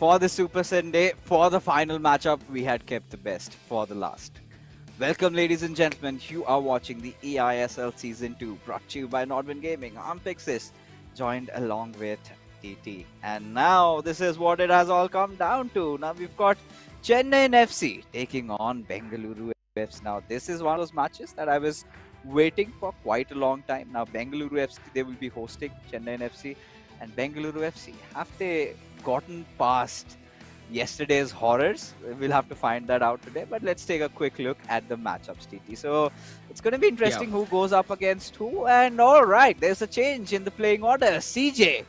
For the Super Sunday, for the final matchup, we had kept the best for the last. Welcome, ladies and gentlemen. You are watching the eISL Season 2, brought to you by Nordwind Gaming. I'm Pixis, joined along with TT. And now, this is what it has all come down to. Now, we've got Chennaiyin FC taking on Bengaluru FC. Now, this is one of those matches that I was waiting for quite a long time. Now, Bengaluru FC, they will be hosting Chennaiyin FC. And Bengaluru FC, have they gotten past yesterday's horrors? We'll have to find that out today, but let's take a quick look at the matchups, TT. So it's going to be interesting who goes up against who. And all right, there's a change in the playing order. CJ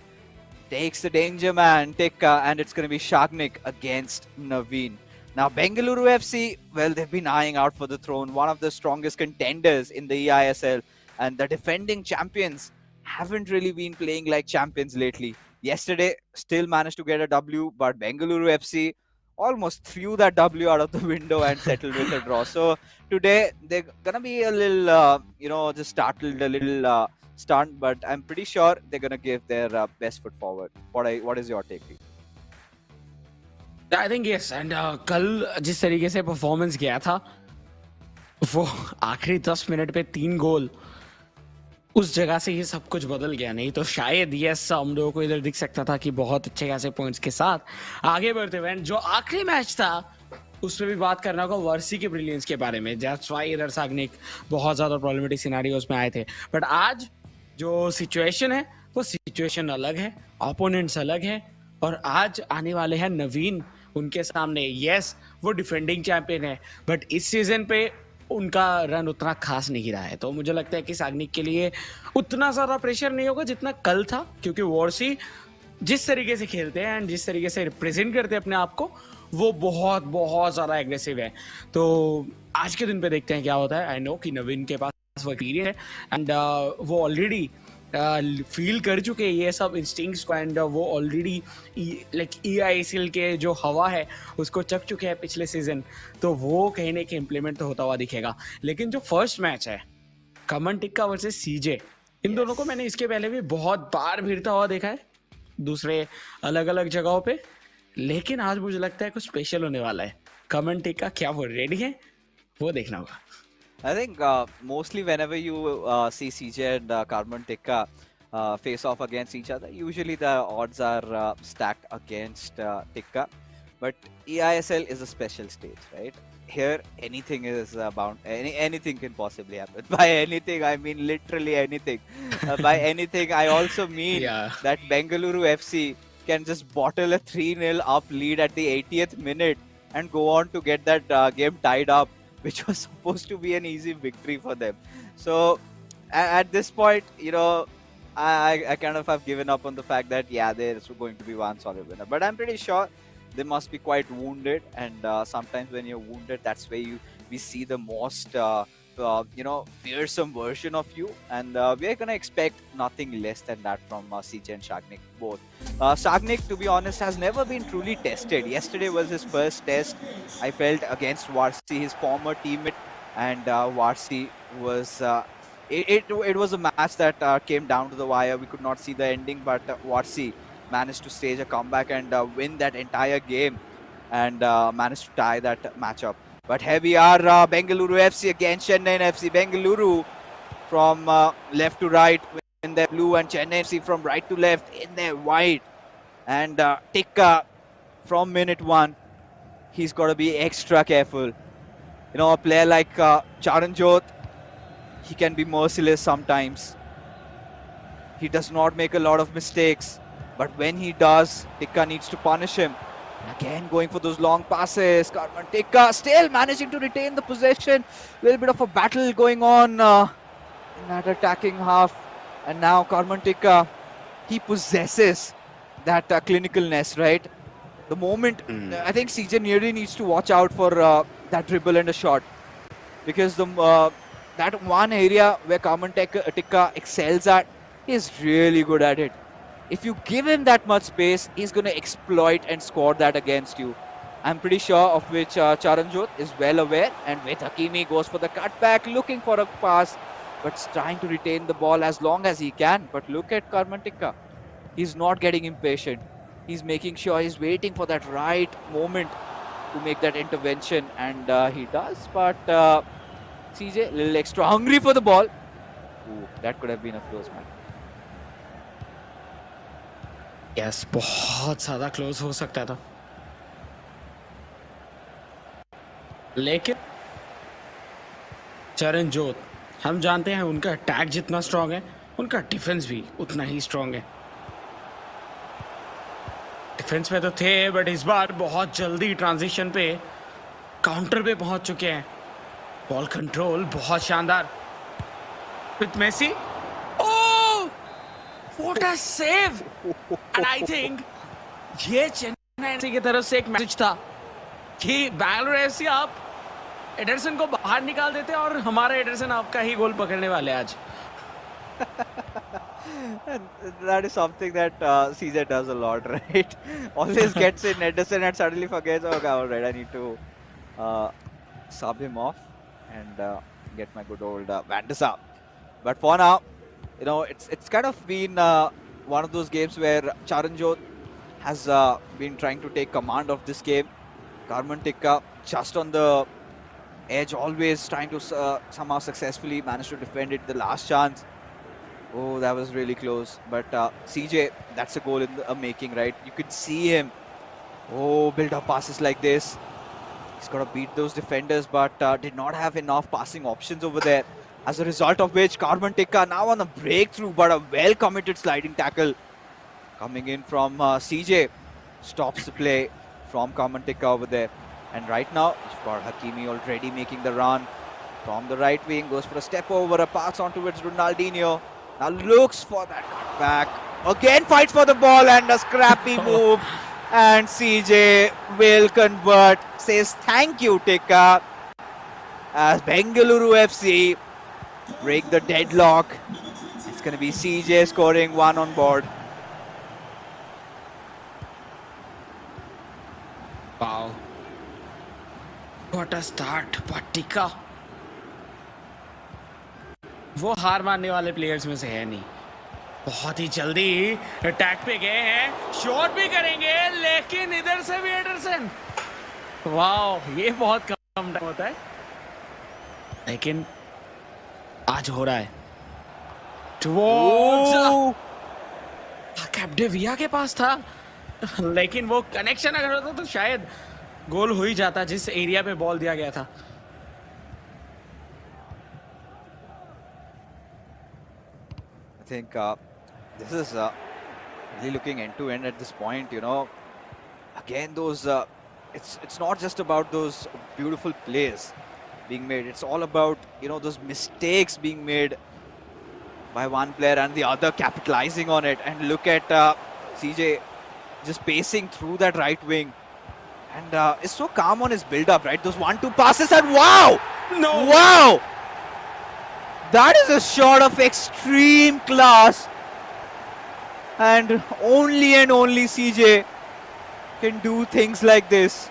takes the danger man, Tikka, and it's going to be Shagnik against Naveen. Now, Bengaluru FC, well, they've been eyeing out for the throne, one of the strongest contenders in the eISL, and the defending champions haven't really been playing like champions lately. Yesterday, still managed to get a W, but Bengaluru FC almost threw that W out of the window and settled with a draw. So today, they're going to be a little, just startled, a little stunned, but I'm pretty sure they're going to give their best foot forward. What is your take? I think yes, and कल जिस तरीके से performance गया था वो आखिरी 10 minute पे 3 गोल उस जगह से ये सब कुछ बदल गया. नहीं तो शायद यस हम लोगों को इधर दिख सकता था कि बहुत अच्छे खासे पॉइंट्स के साथ आगे बढ़ते हुए. जो आखिरी मैच था उसमें भी बात करना होगा वर्सी के ब्रिलियंस के बारे में. दैट्स व्हाई इधर सागनिक बहुत ज़्यादा प्रॉब्लमेटिक सिनेरियोज में आए थे. बट आज जो सिचुएशन है वो सिचुएशन अलग है, ओपोनेंट्स अलग है, और आज आने वाले हैं नवीन उनके सामने. यस वो डिफेंडिंग चैंपियन है, बट इस सीजन पे उनका रन उतना खास नहीं रहा है. तो मुझे लगता है कि सागनिक के लिए उतना ज़्यादा प्रेशर नहीं होगा जितना कल था, क्योंकि वॉर्सी जिस तरीके से खेलते हैं एंड जिस तरीके से रिप्रेजेंट करते हैं अपने आप को, वो बहुत बहुत ज़्यादा एग्रेसिव है. तो आज के दिन पे देखते हैं क्या होता है. आई नो कि नवीन के पास वो एक्सपीरियंस है एंड वो ऑलरेडी फील कर चुके हैं ये सब इंस्टिंक्ट्स को, एंड वो ऑलरेडी लाइक eISL के जो हवा है उसको चख चुके हैं पिछले सीजन. तो वो कहीं ना कहीं इम्प्लीमेंट तो होता हुआ दिखेगा. लेकिन जो फर्स्ट मैच है कमन टिक्का वर्सेस सीजे, इन दोनों को मैंने इसके पहले भी बहुत बार भिड़ता हुआ देखा है दूसरे अलग अलग जगहों पे. लेकिन आज मुझे लगता है कुछ स्पेशल होने वाला है. कमन टिक्का क्या वो रेडी है, वो देखना होगा. I think mostly whenever you see CJ and Carmen Tikka face off against each other, usually the odds are stacked against Tikka. But eISL is a special stage, right? Here, anything is bound. Anything can possibly happen. By anything, I mean literally anything. By anything, I also mean that Bengaluru FC can just bottle a 3-0 up lead at the 80th minute and go on to get that game tied up, which was supposed to be an easy victory for them. So at this point, I kind of have given up on the fact that, there's going to be one solid winner. But I'm pretty sure they must be quite wounded. And sometimes when you're wounded, that's where we see the most, fearsome version of you. And we're going to expect nothing less than that from CJ and Shagnik both. Shagnik, to be honest, has never been truly tested. Yesterday was his first test, I felt, against Varsi, his former teammate. And Varsi was... It was a match that came down to the wire. We could not see the ending, but Varsi managed to stage a comeback and win that entire game and managed to tie that matchup. But here we are, Bengaluru FC against Chennaiyin FC. Bengaluru from left to right in their blue, and Chennai FC from right to left in their white. And Tikka from minute 1, he's got to be extra careful. A player like Charanjot, he can be merciless sometimes. He does not make a lot of mistakes, but when he does, Tikka needs to punish him. Again, going for those long passes. Carmen Tikka still managing to retain the possession. A little bit of a battle going on in that attacking half. And now Carmen Tikka, he possesses that clinicalness, right? The moment, I think CJ Neary needs to watch out for that dribble and a shot. Because that one area where Carmen Tikka excels at, he's really good at it. If you give him that much space, he's going to exploit and score that against you. I'm pretty sure of which Charanjot is well aware. And with Hakimi goes for the cutback, looking for a pass, but trying to retain the ball as long as he can. But look at Carmen Tikka. He's not getting impatient. He's making sure he's waiting for that right moment to make that intervention, and he does. But CJ, a little extra hungry for the ball. Ooh, that could have been a close match. Yes, बहुत ज्यादा close हो सकता था, लेकिन चरणजोत, हम जानते हैं उनका अटैक जितना स्ट्रांग है, उनका डिफेंस भी उतना ही स्ट्रांग है। डिफेंस में तो थे, बट इस बार बहुत जल्दी ट्रांजिशन पे काउंटर पे पहुंच चुके हैं। बॉल कंट्रोल बहुत शानदार with Messi. Oh, what a save! And I think ये चेन्नई एफसी की तरफ से एक मैसेज था कि बैंगलोर एफसी, आप एडरसन को बाहर निकाल देते और हमारा एडरसन आपका ही गोल पकड़ने वाले आज। And that is something that CJ does a lot, right? Always gets in Ederson and suddenly forgets, okay, all right, I need to sub him off and get my good old Van der Sar. But for now, you know, it's kind of been one of those games where Charanjot has been trying to take command of this game. Karman Tikka just on the edge, always trying to somehow successfully manage to defend it. The last chance. Oh, that was really close. But CJ, that's a goal in the making, right? You could see him. Oh, build up passes like this. He's got to beat those defenders, but did not have enough passing options over there. As a result of which, Karman Tikka now on a breakthrough, but a well-committed sliding tackle coming in from CJ. Stops the play from Karman Tikka over there. And right now, you've got Hakimi already making the run. From the right wing, goes for a step over, a pass on towards Ronaldinho. Now looks for that cutback. Again fights for the ball and a scrappy move. And CJ will convert. Says thank you, Tikka. As Bengaluru FC break the deadlock. It's going to be CJ scoring one on board. Wow. What a start, but Tikka, वो हार मानने वाले players में से है नहीं। बहुत ही जल्दी अटैक पे गए हैं, शॉट भी करेंगे, लेकिन इधर से भी एडरसन। वाह, ये बहुत कम टाइम होता है, लेकिन आज हो रहा है। कैप्डेविया के पास था, लेकिन वो कनेक्शन अगर होता तो शायद गोल हो ही जाता जिस एरिया पे बॉल दिया गया था। I think this is really looking end to end at this point. You know, again those it's not just about those beautiful plays being made. It's all about, you know, those mistakes being made by one player and the other capitalizing on it. And look at CJ just pacing through that right wing, and is so calm on his build-up, right? Those 1-2 passes, and wow, No. wow. That is a shot of extreme class, and only CJ can do things like this.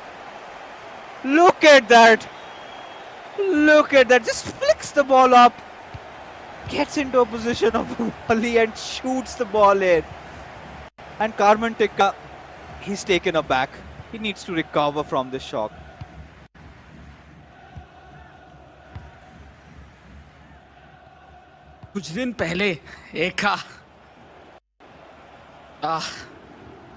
Look at that. Look at that. Just flicks the ball up, gets into a position of volley and shoots the ball in. And Karman Tikka, he's taken aback. He needs to recover from this shock. कुछ दिन पहले एक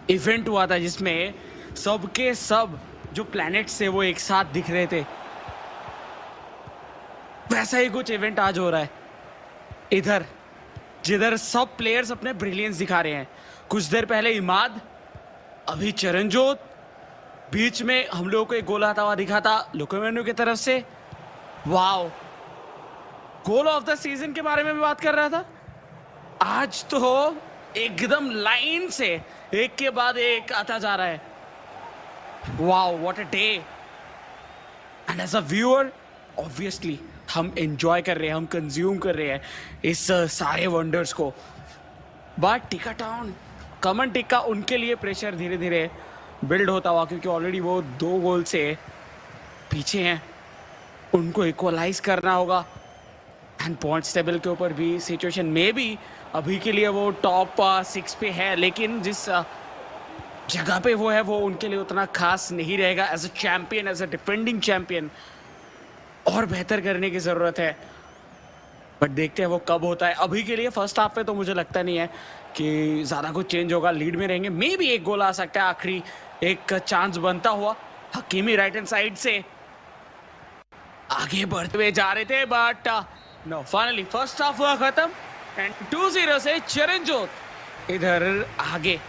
event हुआ था जिसमें सबके सब जो प्लैनेट्स थे वो एक साथ दिख रहे थे। वैसा ही कुछ इवेंट आज हो रहा है इधर, जिधर सब प्लेयर्स अपने ब्रिलियंस दिखा रहे हैं। कुछ देर पहले इमाद, अभी चरणजोत, बीच में हम लोगों को एक गोल आता हुआ दिखा था लुकोमेनु की तरफ से। Wow, goal of the season के बारे में भी बात कर रहा था। आज तो एकदम लाइन से एक के बाद एक आता जा रहा है। Wow, what a day. And as a viewer obviously हम एंजॉय कर रहे हैं, हम कंज्यूम कर रहे हैं इस सारे वंडर्स को। बट टिक्का टाउन, कमन टिक्का, उनके लिए प्रेशर धीरे धीरे बिल्ड होता हुआ, क्योंकि ऑलरेडी वो 2 गोल से पीछे हैं। उनको इक्वलाइज करना होगा। एंड पॉइंट्स टेबल के ऊपर भी सिचुएशन में भी अभी के लिए वो टॉप 6 पे है, लेकिन जिस जगह पे वो है, वो उनके लिए उतना खास नहीं रहेगा। As a champion, as a defending champion, और बेहतर करने की जरूरत है। बट देखते हैं वो कब होता है। अभी के लिए फर्स्ट हाफ पे तो मुझे लगता नहीं है कि ज्यादा कुछ चेंज होगा। लीड में रहेंगे, मे भी एक गोल आ सकता है आखिरी, एक चांस बनता हुआ। हकीमी राइट हैंड साइड से आगे बढ़ते हुए जा रहे थे, but no, finally first half हुआ खत्म एंड 2-0 से चरणजोत इधर आगे।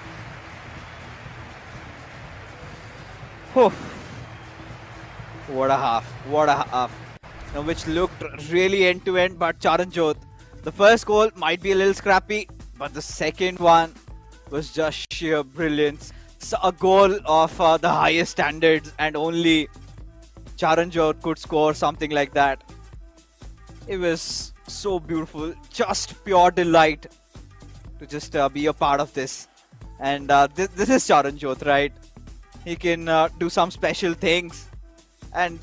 Oh, what a half! What a half! Now, which looked really end to end, but Charanjot, the first goal might be a little scrappy, but the second one was just sheer brilliance. So a goal of the highest standards, and only Charanjot could score something like that. It was so beautiful, just pure delight to just be a part of this. And this is Charanjot, right? He can do some special things. And,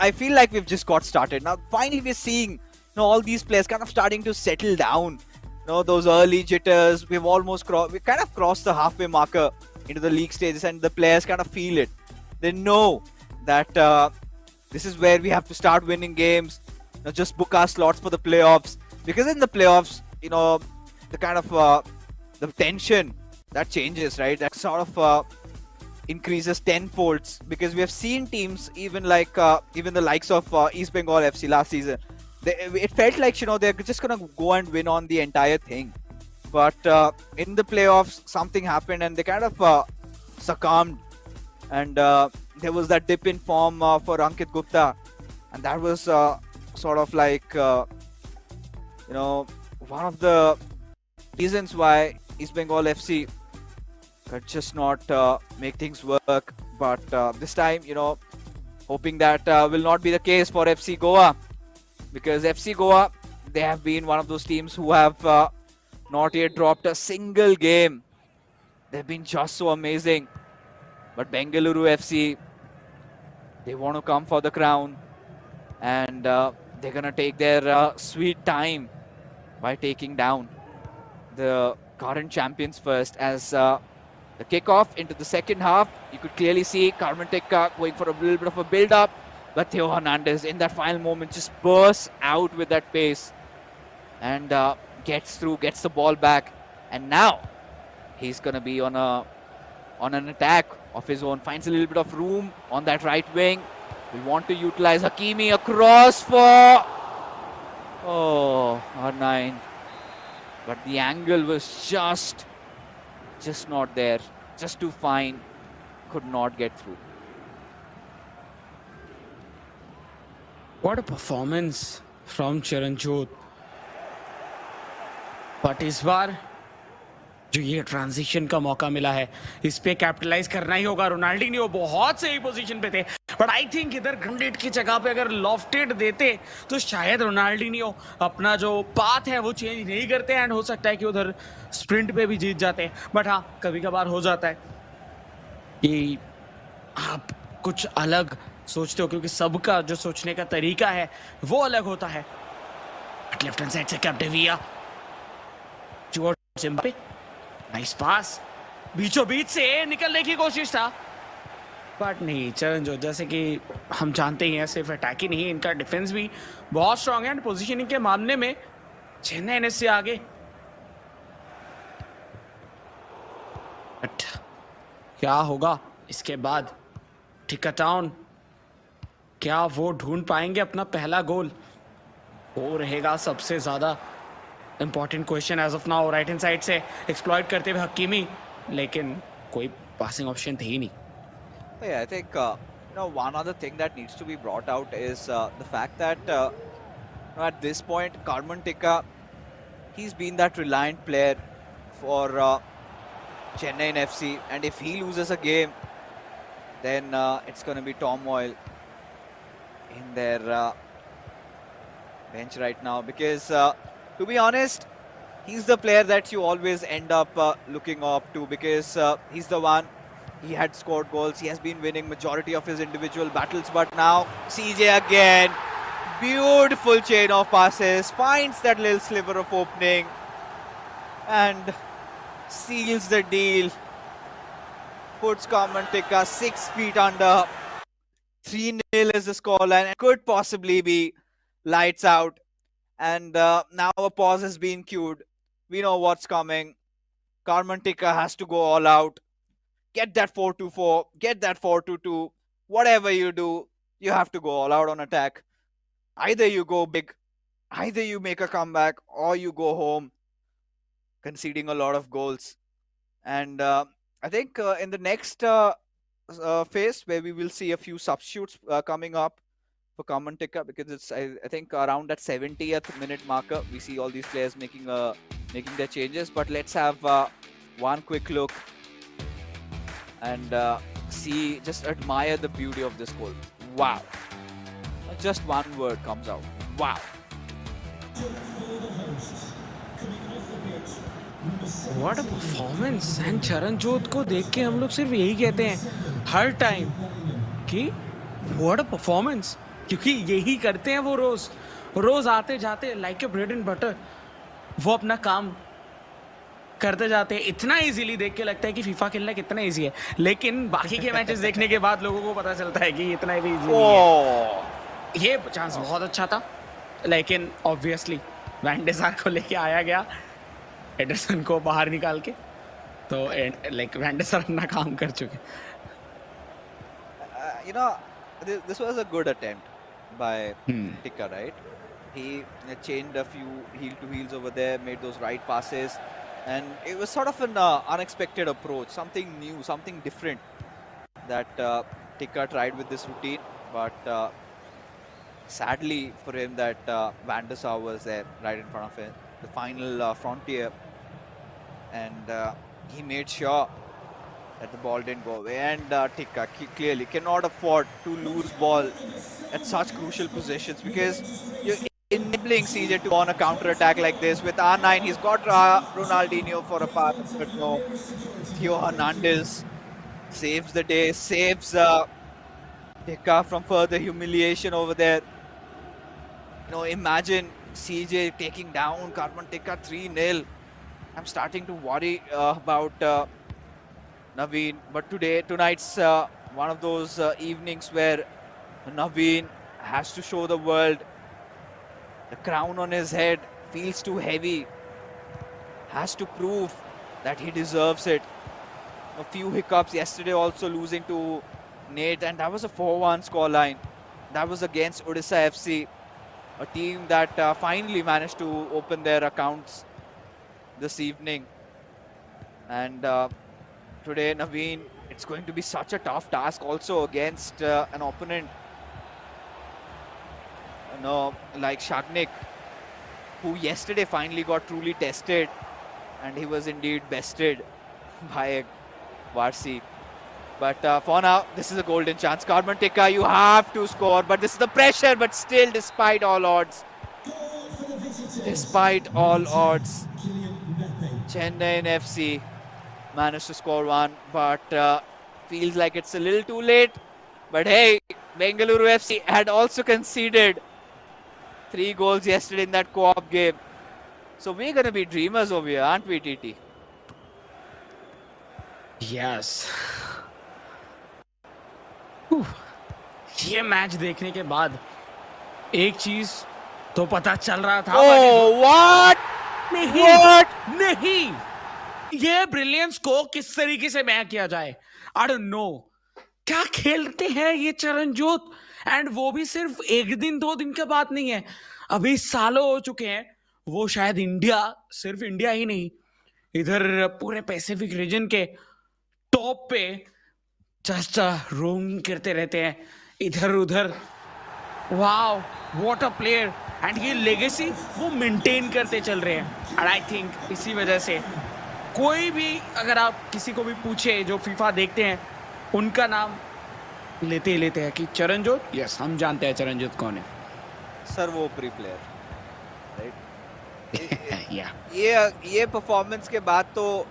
I feel like we've just got started. Now, finally, we're seeing, all these players kind of starting to settle down. Those early jitters, we kind of crossed the halfway marker into the league stages, and the players kind of feel it. They know that this is where we have to start winning games. Just book our slots for the playoffs. Because in the playoffs, the kind of the tension that changes, right? That sort of increases tenfolds, because we have seen teams even like even the likes of East Bengal FC last season. It felt like they're just gonna go and win on the entire thing, but in the playoffs something happened and they kind of succumbed, and there was that dip in form for Ankit Gupta, and that was sort of like one of the reasons why East Bengal FC could just not make things work. But this time, hoping that will not be the case for FC Goa, because FC Goa, they have been one of those teams who have not yet dropped a single game. They've been just so amazing. But Bengaluru FC, they want to come for the crown, and they're gonna take their sweet time by taking down the current champions first. As the kickoff into the second half, you could clearly see Carmen Tekka going for a little bit of a build-up, but Theo Hernandez in that final moment just bursts out with that pace and gets through, gets the ball back, and now he's gonna be on an attack of his own. Finds a little bit of room on that right wing. We want to utilize Hakimi across for R9, but the angle was just not there, just too fine, could not get through. What a performance from Charanjot. But इस बार जो ये transition का मौका मिला है, इस पे capitalise करना ही होगा। रोनाल्डिनियो बहुत सही पोजीशन पे थे, बट आई थिंक इधर ग्रैंडेड की जगह पे अगर लॉफ्टेड देते तो शायद रोनाल्डिनियो अपना जो पाथ है वो चेंज नहीं करते, एंड हो सकता है कि उधर स्प्रिंट पे भी जीत जाते। बट हाँ, कभी कभार हो जाता है कि आप कुछ अलग सोचते हो, क्योंकि सबका जो सोचने का तरीका है वो अलग होता है। लेफ्ट हैंड साइड से कैप्टेविया पे नाइस पास, बीचों बीच से निकलने की कोशिश था, बट नहीं। चरणजोत, जैसे कि हम जानते ही हैं, सिर्फ अटैक ही नहीं, इनका डिफेंस भी बहुत स्ट्रांग है, एंड पोजीशनिंग के मामले में चेन्नई ने से आगे। बट क्या होगा इसके बाद? टिका टाउन, क्या वो ढूंढ पाएंगे अपना पहला गोल? वो रहेगा सबसे ज्यादा important question as of now. Right hand side से एक्सप्लॉइट करते हुए हकीमी, लेकिन कोई पासिंग ऑप्शन थे ही नहीं। Yeah, I think one other thing that needs to be brought out is the fact that at this point, Carmen Tikka, he's been that reliant player for Chennaiyin FC, and if he loses a game, then it's going to be turmoil in their bench right now, because to be honest, he's the player that you always end up looking up to, because he's the one, he had scored goals, he has been winning majority of his individual battles. But now CJ again, beautiful chain of passes, finds that little sliver of opening and seals the deal. puts Carmen Tika 6 feet under. 3-0 is the scoreline and could possibly be lights out. And now a pause has been cued. We know what's coming. Carmen Tika has to go all out. Get that 4-2-4, get that 4-2-2. Whatever you do, you have to go all out on attack. Either you go big, either you make a comeback, or you go home conceding a lot of goals. And I think in the next phase, where we will see a few substitutes coming up for Common Tika, because it's I think around that 70th minute marker, we see all these players making their changes. But let's have one quick look and see, just admire the beauty of this goal. Wow! Just one word comes out. Wow! What a performance! And Charanjot को देख के हम लोग सिर्फ यही कहते हैं हर time कि what a performance, क्योंकि यही करते हैं वो रोज आते जाते like a bread and butter वो अपना काम करते जाते हैं. इतना इजीली देख के लगता है कि फीफा खेलना कितना इजी है, लेकिन बाकी के मैचेस देखने के बाद लोगों को पता चलता है कि इतना भी इजी नहीं है. ये चांस बहुत अच्छा था, लेकिन ऑब्वियसली वैंडेसार को लेके आया गया एडरसन को बाहर निकाल के, तो लाइक वैंडेसार अपना काम कर चुके. You know, this was a good attempt by Tika, right? He changed a few heel to heels over there, made those right passes, and it was sort of an unexpected approach, something new, something different that Tika tried with this routine. But sadly for him, that Van der Sar was there right in front of him, the final frontier, and he made sure that the ball didn't go away. And Tika clearly cannot afford to lose ball at such crucial positions, because you're enabling CJ to go on a counter attack like this. With R9, he's got Ronaldinho for a pass, but no. Theo Hernandez saves the day, saves Tika from further humiliation over there. You know, imagine CJ taking down Carmen Tika 3-0. I'm starting to worry about Naveen, but tonight's one of those evenings where Naveen has to show the world the crown on his head feels too heavy, has to prove that he deserves it. A few hiccups yesterday, also losing to Nate, and that was a 4-1 scoreline. That was against Odisha FC, a team that finally managed to open their accounts this evening. And today, Naveen, it's going to be such a tough task also against an opponent, you know, like Shagnik, who yesterday finally got truly tested, and he was indeed bested by Varsi. But for now, this is a golden chance. Carmen Tika, you have to score, but this is the pressure. But still, despite all odds, Chennaiyin FC managed to score one, but feels like it's a little too late. But hey, Bengaluru FC had also conceded 3 goals yesterday in that co-op game. So we're going to be dreamers over here, aren't we, TT? Yes. ये match देखने के बाद एक चीज तो पता चल रहा था. What? नहीं, ये ब्रिलियंस को किस तरीके से मैं किया जाए, I don't know. क्या खेलते हैं ये चरणजोत, एंड वो भी सिर्फ एक दिन 2 दिन के बाद नहीं है, अभी सालों हो चुके हैं. वो शायद सिर्फ इंडिया ही नहीं, इधर पूरे पैसिफिक रीजन के टॉप पे जस्ट रोमिंग करते रहते हैं इधर उधर. Wow, what a player, and ये लेगेसी वो मेंटेन करते चल रहे हैं. एंड आई थिंक इसी वजह से कोई भी, अगर आप किसी को भी पूछे जो फीफा देखते हैं, उनका नाम लेते ही लेते हैं कि चरणजोत. यस, हम जानते हैं चरणजोत कौन है. सर्वोपरि प्लेयर, राइट? या ये परफॉर्मेंस के बाद तो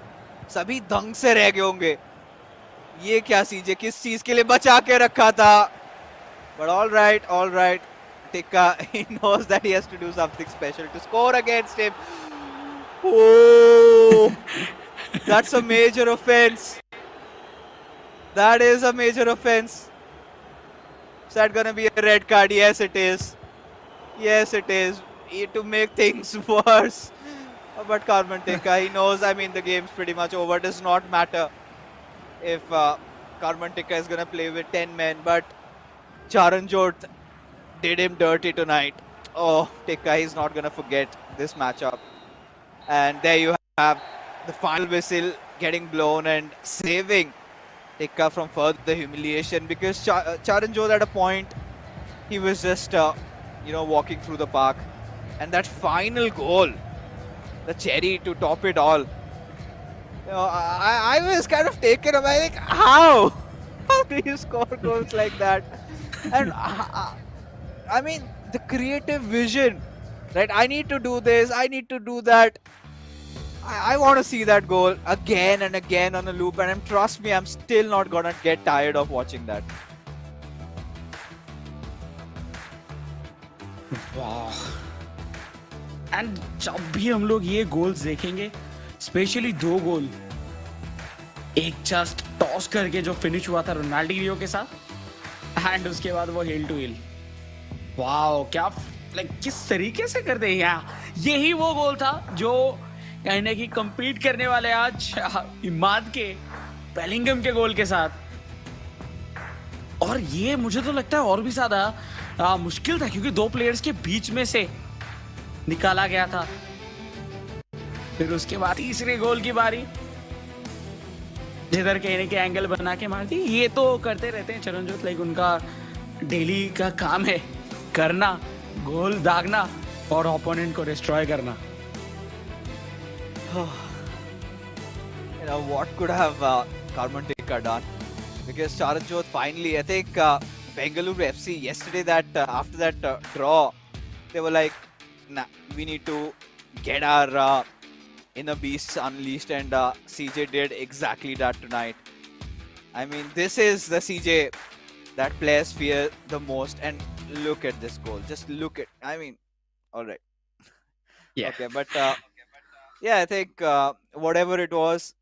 सभी दंग से रह गए होंगे. ये क्या सीजे, किस चीज के लिए बचा के रखा था. But all right, Tika, he knows that he has to do something special to score against him. Oh, that's a major offense. That is a major offense. Is that gonna be a red card? Yes, it is. Yes, it is. To make things worse. But Carmen Tekka, he knows, I mean, the game's pretty much over. It does not matter if Carmen Tekka is gonna play with 10 men. But Charanjot did him dirty tonight. Oh, Tekka, he's not gonna forget this matchup. And there you have the final whistle getting blown and saving Tekka from further humiliation, because Charanjot at a point, he was just, walking through the park. And that final goal, the cherry to top it all. I was kind of taken away, like, how? How do you score goals like that? And I mean, the creative vision, right? I need to do this, I need to do that. I want to see that goal again and again on a loop, and trust me, I'm still not gonna get tired of watching that. वाह and जब भी हम लोग ये goals देखेंगे, specially 2 गोल, एक just toss करके जो फिनिश हुआ था रोनाल्डिनियो के साथ, एंड उसके बाद वो हिल टू हिल, वाओ क्या लाइक किस तरीके से करते हैं यार. यही वो गोल था जो कहने की compete करने वाले आज इमाद के बेलिंगम के गोल के साथ. और ये मुझे तो लगता है और भी ज्यादा मुश्किल था, क्योंकि 2 प्लेयर्स के बीच में से निकाला गया था. फिर उसके बाद तीसरे गोल की बारी, जिधर कहने के एंगल बना के मार दी. ये तो करते रहते हैं चरणजोत, लाइक उनका डेली का काम है करना, गोल दागना और ओपोनेंट को डिस्ट्रॉय करना. What could have Carmen Tekka done? Because Charanjot finally, I think Bengaluru FC yesterday, that after that draw, they were like, nah, we need to get our inner beasts unleashed, and CJ did exactly that tonight. I mean, this is the CJ that players fear the most, and look at this goal. Just look at, I mean, all right. Yeah. Okay, but yeah, I think whatever it was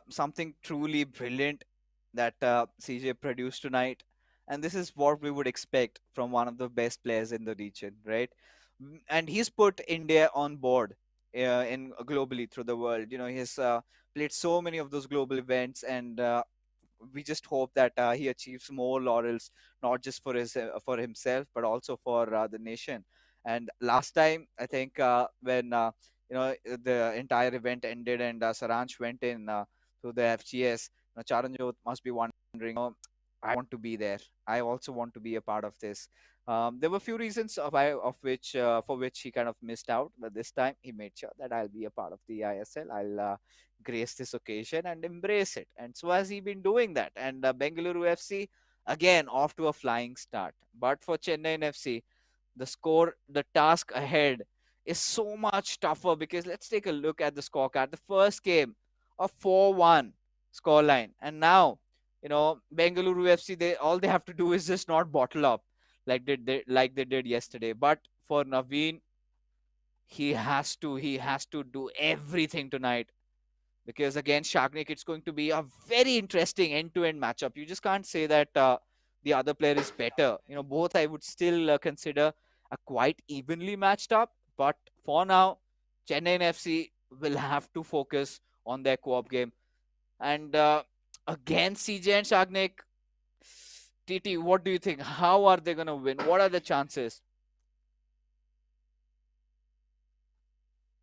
something truly brilliant that CJ produced tonight. And this is what we would expect from one of the best players in the region, right? And he's put India on board in globally through the world. He's played so many of those global events, and we just hope that he achieves more laurels, not just for himself, but also for the nation. And last time, I think when the entire event ended and Saransh went in to the FGS, Charanjot must be wondering, I want to be there. I also want to be a part of this. There were a few reasons for which he kind of missed out, but this time he made sure that I'll be a part of the eISL. I'll grace this occasion and embrace it. And so has he been doing that. And Bengaluru FC, again, off to a flying start. But for Chennaiyin FC, the task ahead is so much tougher, because let's take a look at the scorecard. The first game, a 4-1 scoreline. And now, Bengaluru FC, all they have to do is just not bottle up like they did yesterday. But for Naveen, he has to do everything tonight, because against Shagnik, it's going to be a very interesting end-to-end matchup. You just can't say that the other player is better. Both I would still consider a quite evenly matched up. But for now, Chennaiyin FC will have to focus on their co-op game. And against CJ and Shagnik, TT, what do you think? How are they going to win? What are the chances?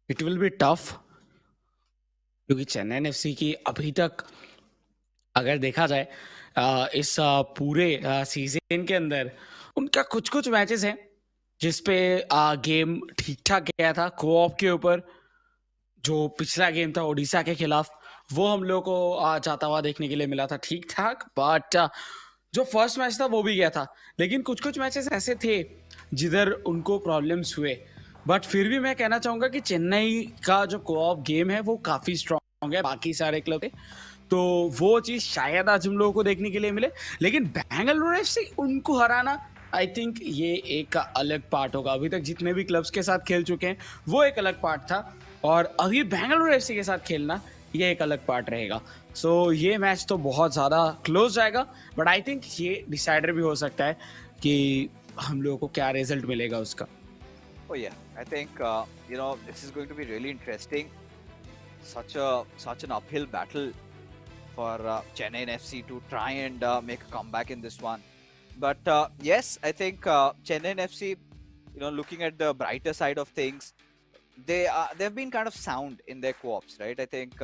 It will be tough, क्योंकि Chennai FC की अभी तक अगर देखा जाए इस पूरे season के अंदर उनका कुछ मैचेस हैं जिसपे गेम ठीक ठाक गया था. कोऑप के ऊपर जो पिछला गेम था ओडिशा के खिलाफ, वो हम लोग को जाता हुआ देखने के लिए मिला था ठीक ठाक. बट जो फर्स्ट मैच था वो भी गया था, लेकिन कुछ मैचेस ऐसे थे जिधर उनको प्रॉब्लम्स हुए. बट फिर भी मैं कहना चाहूँगा कि चेन्नई का जो कोऑप गेम है वो काफ़ी स्ट्रांग है बाकी सारे क्लब से. तो वो चीज़ शायद आज हम लोगों को देखने के लिए मिले. लेकिन बेंगलुरु एफसी उनको हराना, आई थिंक ये एक अलग पार्ट होगा. अभी तक जितने भी क्लब्स के साथ खेल चुके हैं वो एक अलग पार्ट था, और अभी बेंगलुरु एफसी के साथ खेलना ये एक अलग पार्ट रहेगा. सो ये मैच तो बहुत ज़्यादा क्लोज जाएगा, बट आई थिंक ये डिसाइडर भी हो सकता है कि हम लोगों को क्या रिजल्ट मिलेगा उसका. Oh yeah, I think this is going to be really interesting. Such an uphill battle for Chennai FC to try and make a comeback in this one. But yes, I think Chennai FC, looking at the brighter side of things, they've been kind of sound in their co-ops, right? I think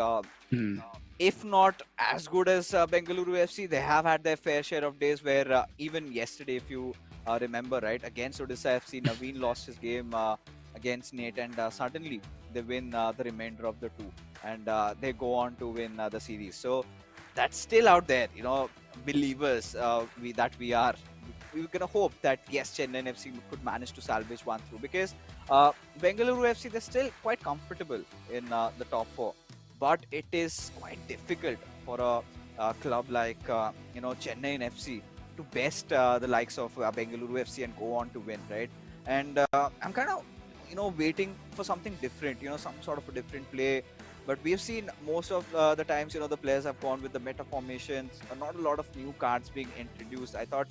if not as good as Bengaluru FC, they have had their fair share of days where even yesterday, if you remember, right, against Odisha FC, Naveen lost his game against Nate, and suddenly they win the remainder of the two, and they go on to win the series. So that's still out there, believers we are. We're gonna hope that yes, Chennai FC could manage to salvage one through, because Bengaluru FC, they're still quite comfortable in the top four, but it is quite difficult for a club like Chennai FC to best the likes of Bengaluru FC and go on to win, right? And I'm kind of waiting for something different, some sort of a different play. But we've seen most of the times, the players have gone with the meta formations, not a lot of new cards being introduced. I thought,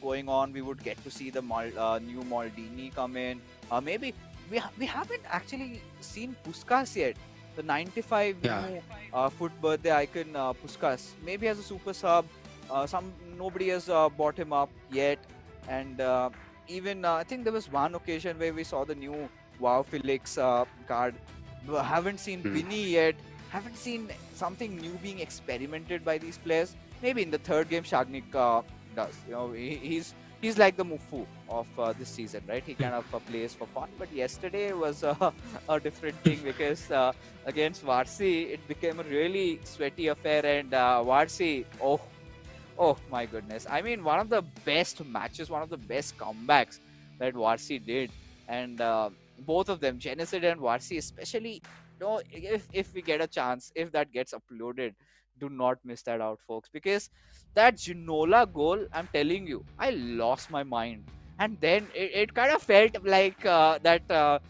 going on, we would get to see the new Maldini come in. Maybe we haven't actually seen Puskas yet. The 95 new foot birthday icon Puskas, maybe as a super sub. Nobody has bought him up yet, and even I think there was one occasion where we saw the new Wow Felix card. Haven't seen Vinny yet. Haven't seen something new being experimented by these players. Maybe in the third game, Shagnik does. He's like the Mufu of this season, right? He kind of plays for fun. But yesterday was a different thing, because against Varsi, it became a really sweaty affair, and Varsi, oh my goodness! I mean, one of the best matches, one of the best comebacks that Varsi did, and both of them, Genocide and Varsi, especially. If we get a chance, if that gets uploaded, do not miss that out, folks, because that Ginola goal, I'm telling you, I lost my mind. And then it kind of felt like a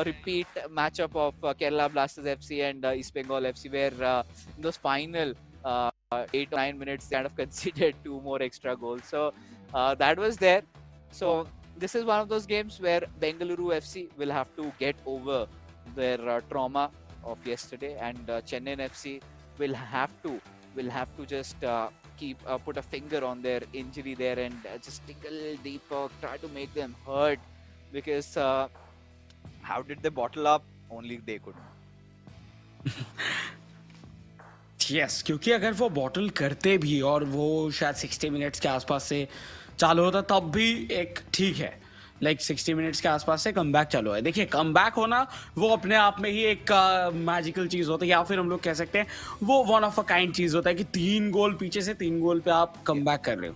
repeat matchup of Kerala Blasters FC and East Bengal FC, where in those final 8 or 9 minutes, they kind of conceded two more extra goals. So that was there. So this is one of those games where Bengaluru FC will have to get over their trauma of yesterday, and Chennai FC will have to just keep put a finger on their injury there, and just dig a little deeper, try to make them hurt, because how did they bottle up? Only they could. Yes क्योंकि अगर वो bottle करते भी और वो शायद 60 minutes के आसपास से चालू होता तब भी एक ठीक है, लाइक 60 मिनट्स के आसपास से कम बैक चालू है. देखिए कम बैक होना वो अपने आप में ही एक मैजिकल चीज़ होता है, या फिर हम लोग कह सकते हैं वो वन ऑफ अ काइंड चीज़ होता है कि 3 गोल पीछे से 3 गोल पे आप कम बैक कर रहे हो,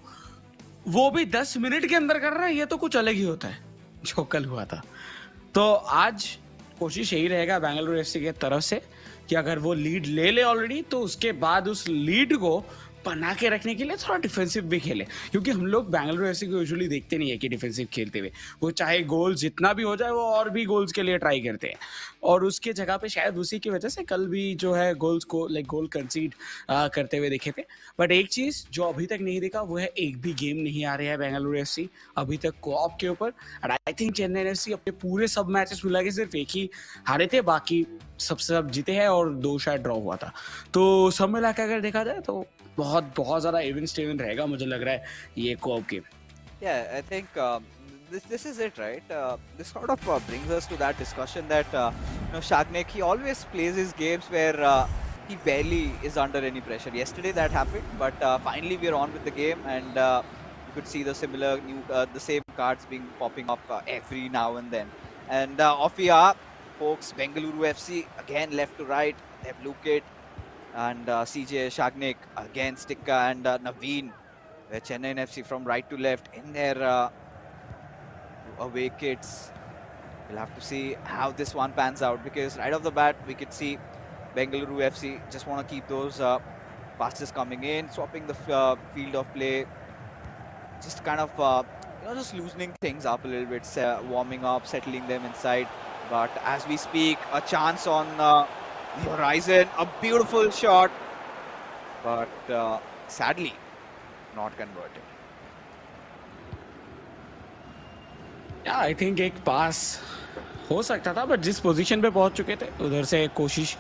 वो भी 10 मिनट के अंदर कर रहा है. ये तो कुछ अलग ही होता है जो कल हुआ था. तो आज कोशिश यही रहेगा बेंगलुरु एफसी के तरफ से कि अगर वो लीड ले ले ऑलरेडी, तो उसके बाद उस लीड को बना के रखने के लिए थोड़ा डिफेंसिव भी खेले, क्योंकि हम लोग बेंगलुरु एफसी को यूजुअली देखते नहीं है कि डिफेंसिव खेलते हुए वो चाहे गोल जितना भी हो जाए वो और भी गोल्स के लिए ट्राई करते हैं, और उसके जगह पे शायद उसी की वजह से कल भी जो है गोल्स को लाइक गोल कंसीड करते हुए देखे थे. बट एक चीज़ जो अभी तक नहीं देखा वो है एक भी गेम नहीं आ रहा है बेंगलुरु एफसी अभी तक कोऑप के ऊपर. And I think Chennai FC अपने पूरे सब मैचेस मिला के सिर्फ एक ही हारे थे, बाकी सब जीते हैं और 2 शायद ड्रॉ हुआ था. तो सब मिला के अगर देखा जाए तो बहुत ज़्यादा इवन स्टीवन रहेगा मुझे लग रहा है ये co-op game. Yeah, I think this is it, right? This sort of brings us to that discussion that Shagnek, he always plays his games where he barely is under any pressure. Yesterday that happened, but finally we're on with the game, and you could see the same cards being popping up every now and then. And off we are, folks. Bengaluru FC again, left to right. They have Luke it, and CJ Shagnek against Tikka and Naveen. Where Chennai FC from right to left in their away kits. We'll have to see how this one pans out, because right off the bat we could see Bengaluru FC just want to keep those passes coming in, swapping the field of play, just kind of just loosening things up a little bit, warming up, settling them inside. But as we speak, a chance on the horizon, a beautiful shot, but sadly not converted. I think एक पास हो सकता था, but जिस position पे पहुंच चुके थे उधर से कोशिश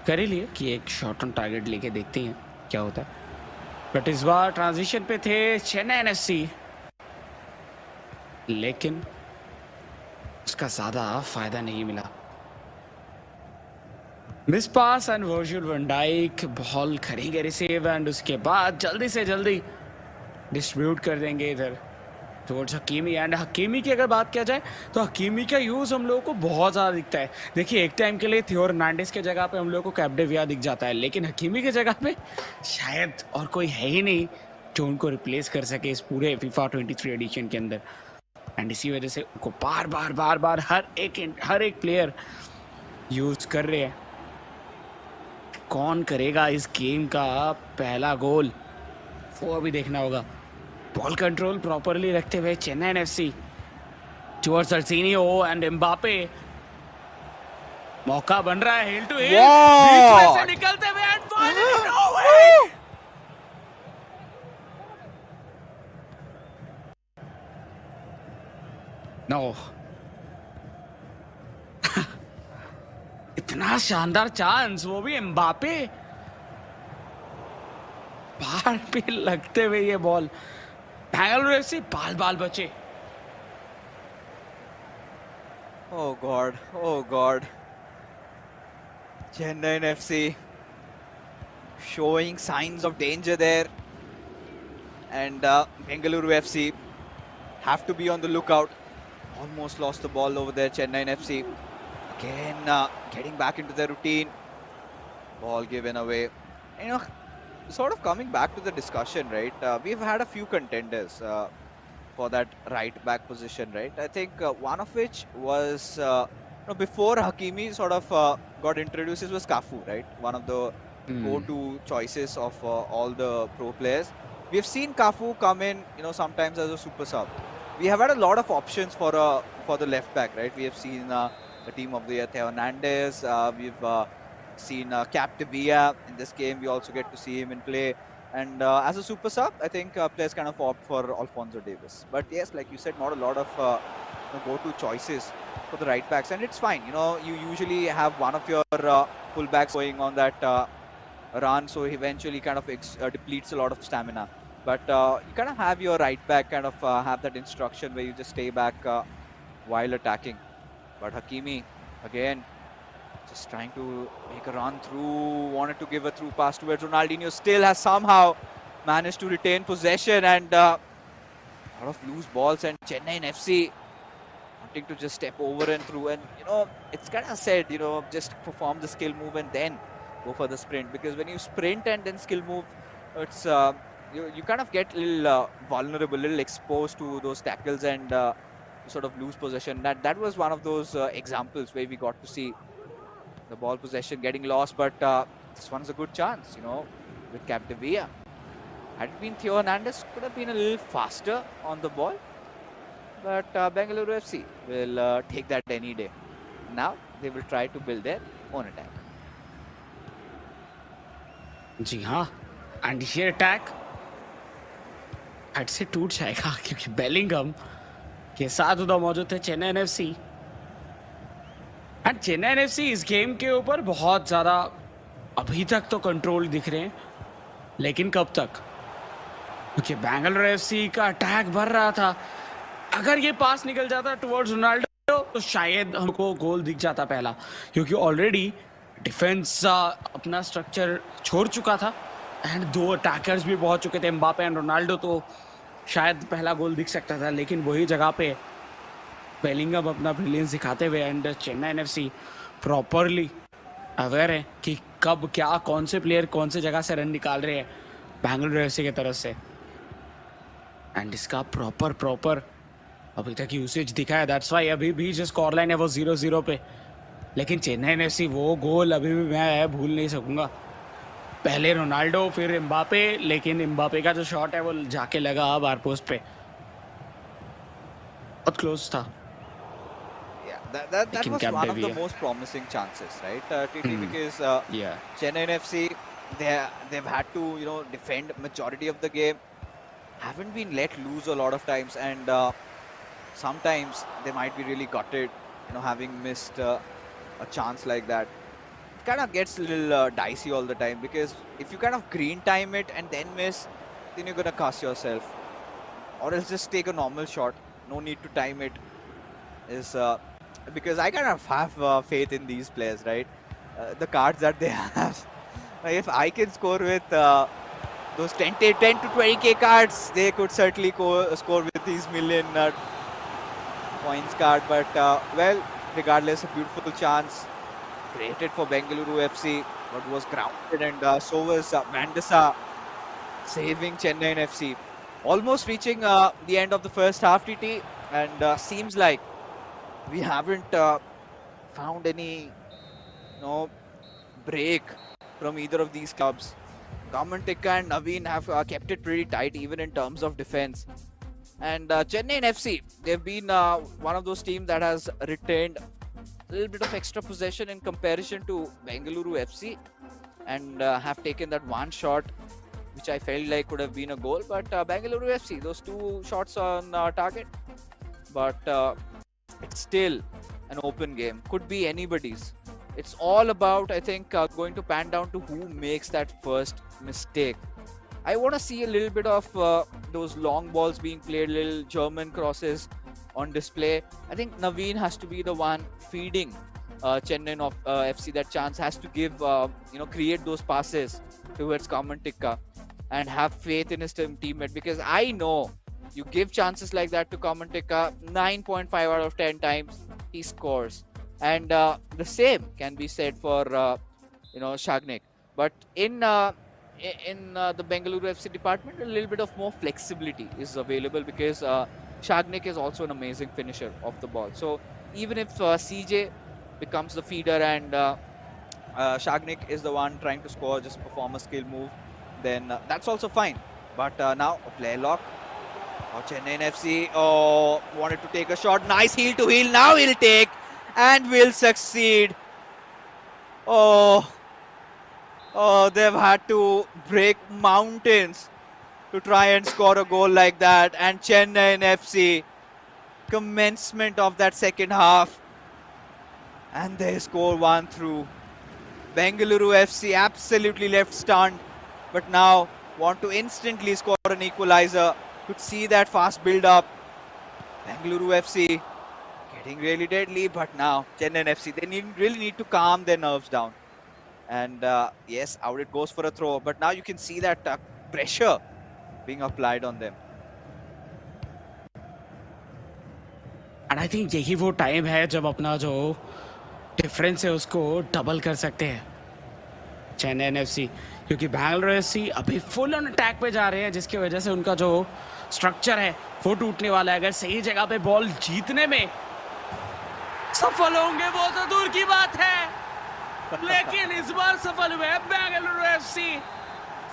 कर ही लिए कि एक शॉट ऑन टारगेट लेके देखते हैं क्या होता है। बट इस बार ट्रांजिशन पे थे चेन्नई एफसी, लेकिन उसका ज्यादा फायदा नहीं मिला। Miss pass and Virgil van Dijk ball करेंगे रिसीव एंड उसके बाद जल्दी से जल्दी डिस्ट्रीब्यूट कर देंगे इधर टुवर्ड्स हकीमी। एंड हकीमी की अगर बात किया जाए तो हकीमी का यूज हम लोगों को बहुत ज़्यादा दिखता है। देखिए एक टाइम के लिए थियो हर्नांडिस के जगह पे हम लोगों को कैप्डेविया दिख जाता है, लेकिन हकीमी के जगह पे शायद और कोई है ही नहीं जो उनको रिप्लेस कर सके इस पूरे फीफा 23 एडिशन के अंदर। एंड इसी वजह से उनको बार बार हर एक प्लेयर यूज कर रहे हैं। कौन करेगा इस गेम का पहला गोल, वो अभी देखना होगा। बॉल कंट्रोल प्रॉपरली रखते हुए चेन्नई एफसी टुवर्ड्स अर्सिनियो एंड एम्बापे, मौका बन रहा है हिल टू हिल, बीच में से निकलते हुए and finally no way. No इतना शानदार चांस, वो भी एम्बापे बाहर पे लगते हुए ये बॉल। बेंगलुरु एफसी बाल बचे। Oh God, oh God. Chennaiyin FC showing signs of danger there. And Bengaluru FC have to be on the lookout. Almost lost the ball over there, Chennaiyin FC. Again, getting back into their routine. Ball given away. You know, sort of coming back to the discussion, right? We've had a few contenders for that right back position, right? I think one of which was before Hakimi sort of got introduced, it was Cafu, right? One of the go-to choices of all the pro players. We've seen Cafu come in, sometimes as a super sub. We have had a lot of options for the left back, right? We have seen the team of the year, Theo Hernandez. We've seen Capdevia in this game. We also get to see him in play. And as a super sub, I think players kind of opt for Alphonso Davies. But yes, like you said, not a lot of go-to choices for the right backs. And it's fine. You usually have one of your fullbacks going on that run, so eventually kind of depletes a lot of stamina. But you kind of have your right back kind of have that instruction where you just stay back while attacking. But Hakimi, again, just trying to make a run through, wanted to give a through pass towards Ronaldinho, still has somehow managed to retain possession, and a lot of loose balls, and Chennaiyin FC wanting to just step over and through, and it's kind of said, just perform the skill move and then go for the sprint, because when you sprint and then skill move, it's you kind of get a little vulnerable, a little exposed to those tackles, and sort of lose possession. That was one of those examples where we got to see the ball possession getting lost, but this one's a good chance, with Capdevia. Had it been Theo Hernandez, could have been a little faster on the ball, but Bengaluru FC will take that any day. Now they will try to build their own attack. जी हाँ, and ये attack head से टूट जाएगा क्योंकि Bellingham के साथ उधर मौजूद थे Chennai FC. And Chennai FC इस गेम के ऊपर बहुत ज़्यादा अभी तक तो कंट्रोल दिख रहे हैं, लेकिन कब तक? क्योंकि बेंगलुरु एफसी का अटैक बढ़ रहा था। अगर ये पास निकल जाता टुवर्ड्स रोनाल्डो तो शायद हमको गोल दिख जाता पहला, क्योंकि ऑलरेडी डिफेंस अपना स्ट्रक्चर छोड़ चुका था एंड दो अटैकर्स भी पहुंच चुके थे, एम्बापे एंड रोनाल्डो, तो शायद पहला गोल दिख सकता था। लेकिन वही जगह पे बेलिंगम अपना ब्रिलियंस दिखाते हुए, and Chennai FC properly aware है कि कब क्या कौन से प्लेयर कौन से जगह से रन निकाल रहे हैं बेंगलुरु एफसी की तरफ से। एंड इसका प्रॉपर अभी तक यूसेज दिखा है, दैट्स वाई अभी भी जो स्कोर लाइन है वो 0-0 पे। लेकिन चेन्नई एफसी वो गोल अभी भी मैं भूल नहीं सकूंगा। पहले रोनाल्डो फिर एम्बापे, लेकिन एम्बापे का जो शॉट है वो जाके लगा बार पोस्ट पे, बहुत क्लोज था। That लेकिन was क्या one of the डेविया. most promising chances, right, TT? Hmm. Because Yeah. Chennai FC, they've had to defend majority of the game, haven't been let loose a lot of times, and sometimes they might be really gutted, having missed a chance like that. It kind of gets a little dicey all the time because if you kind of green time it and then miss, then you're gonna cost yourself, or else just take a normal shot. No need to time it. Is Because I kind of have faith in these players, right? The cards that they have. Like, if I can score with those 10 to 20k cards, they could certainly score with these million points card. But well, regardless, a beautiful chance created for Bengaluru FC, but was grounded, and so was Vandasa saving Chennaiyin FC. Almost reaching the end of the first half, TT, and seems like we haven't found any break from either of these clubs. Kamantika and Naveen have kept it pretty tight even in terms of defense. And Chennai FC, they've been one of those teams that has retained a little bit of extra possession in comparison to Bengaluru FC, and have taken that one shot which I felt like could have been a goal. But Bengaluru FC, those two shots on target, but it's still an open game. Could be anybody's. It's all about, I think, going to pan down to who makes that first mistake. I want to see a little bit of those long balls being played, little German crosses on display. I think Naveen has to be the one feeding Chennai of FC that chance, has to give, create those passes towards Kamantika and have faith in his teammate, because I know you give chances like that to Kamantika 9.5 out of 10 times he scores. And the same can be said for Shagnik. But in the Bengaluru FC department, a little bit of more flexibility is available, because Shagnik is also an amazing finisher of the ball. So even if CJ becomes the feeder and Shagnik is the one trying to score, just perform a skill move, then that's also fine. But now a play lock. Oh, Chennai FC wanted to take a shot. Nice heel to heel. Now he'll take and will succeed. Oh, they've had to break mountains to try and score a goal like that. And Chennai FC, commencement of that second half, and they score one through. Bengaluru FC absolutely left stunned, but now want to instantly score an equalizer. Could see that fast build up. Bengaluru FC getting really deadly, but now Chennai FC, they really need to calm their nerves down. And yes, out it goes for a throw, but now you can see that pressure being applied on them. And I think यही वो time है जब अपना जो difference है उसको double कर सकते हैं चेन्नई एफसी, क्योंकि बैंगलोर एफसी अभी फुल ऑन अटैक पे जा रहे हैं, जिसकी वजह से उनका जो स्ट्रक्चर है वो टूटने वाला है. अगर सही जगह पे बॉल जीतने में सफल होंगे वो तो दूर की बात है, लेकिन इस बार सफल हुए Bengaluru FC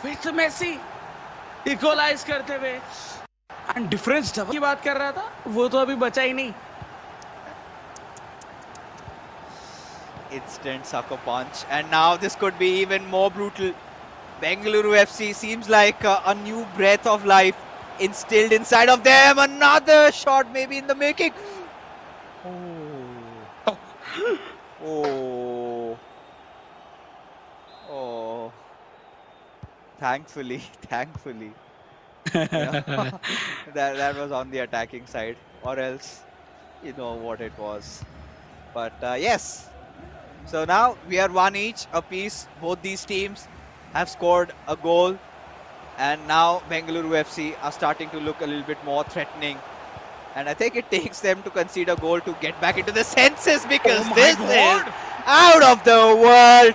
with Messi equalise करते हुए. एंड डिफरेंस डबल की बात कर रहा था, वो तो अभी बचा ही नहीं. Instant sucker punch, and now this could be even more brutal. Bengaluru FC seems like a new breath of life instilled inside of them. Another shot maybe in the making. Oh. Thankfully. That was on the attacking side, or else you know what it was. But yes. So now we are one each apiece. Both these teams have scored a goal, and now Bengaluru FC are starting to look a little bit more threatening. And I think it takes them to concede a goal to get back into the senses, because this is out of the world.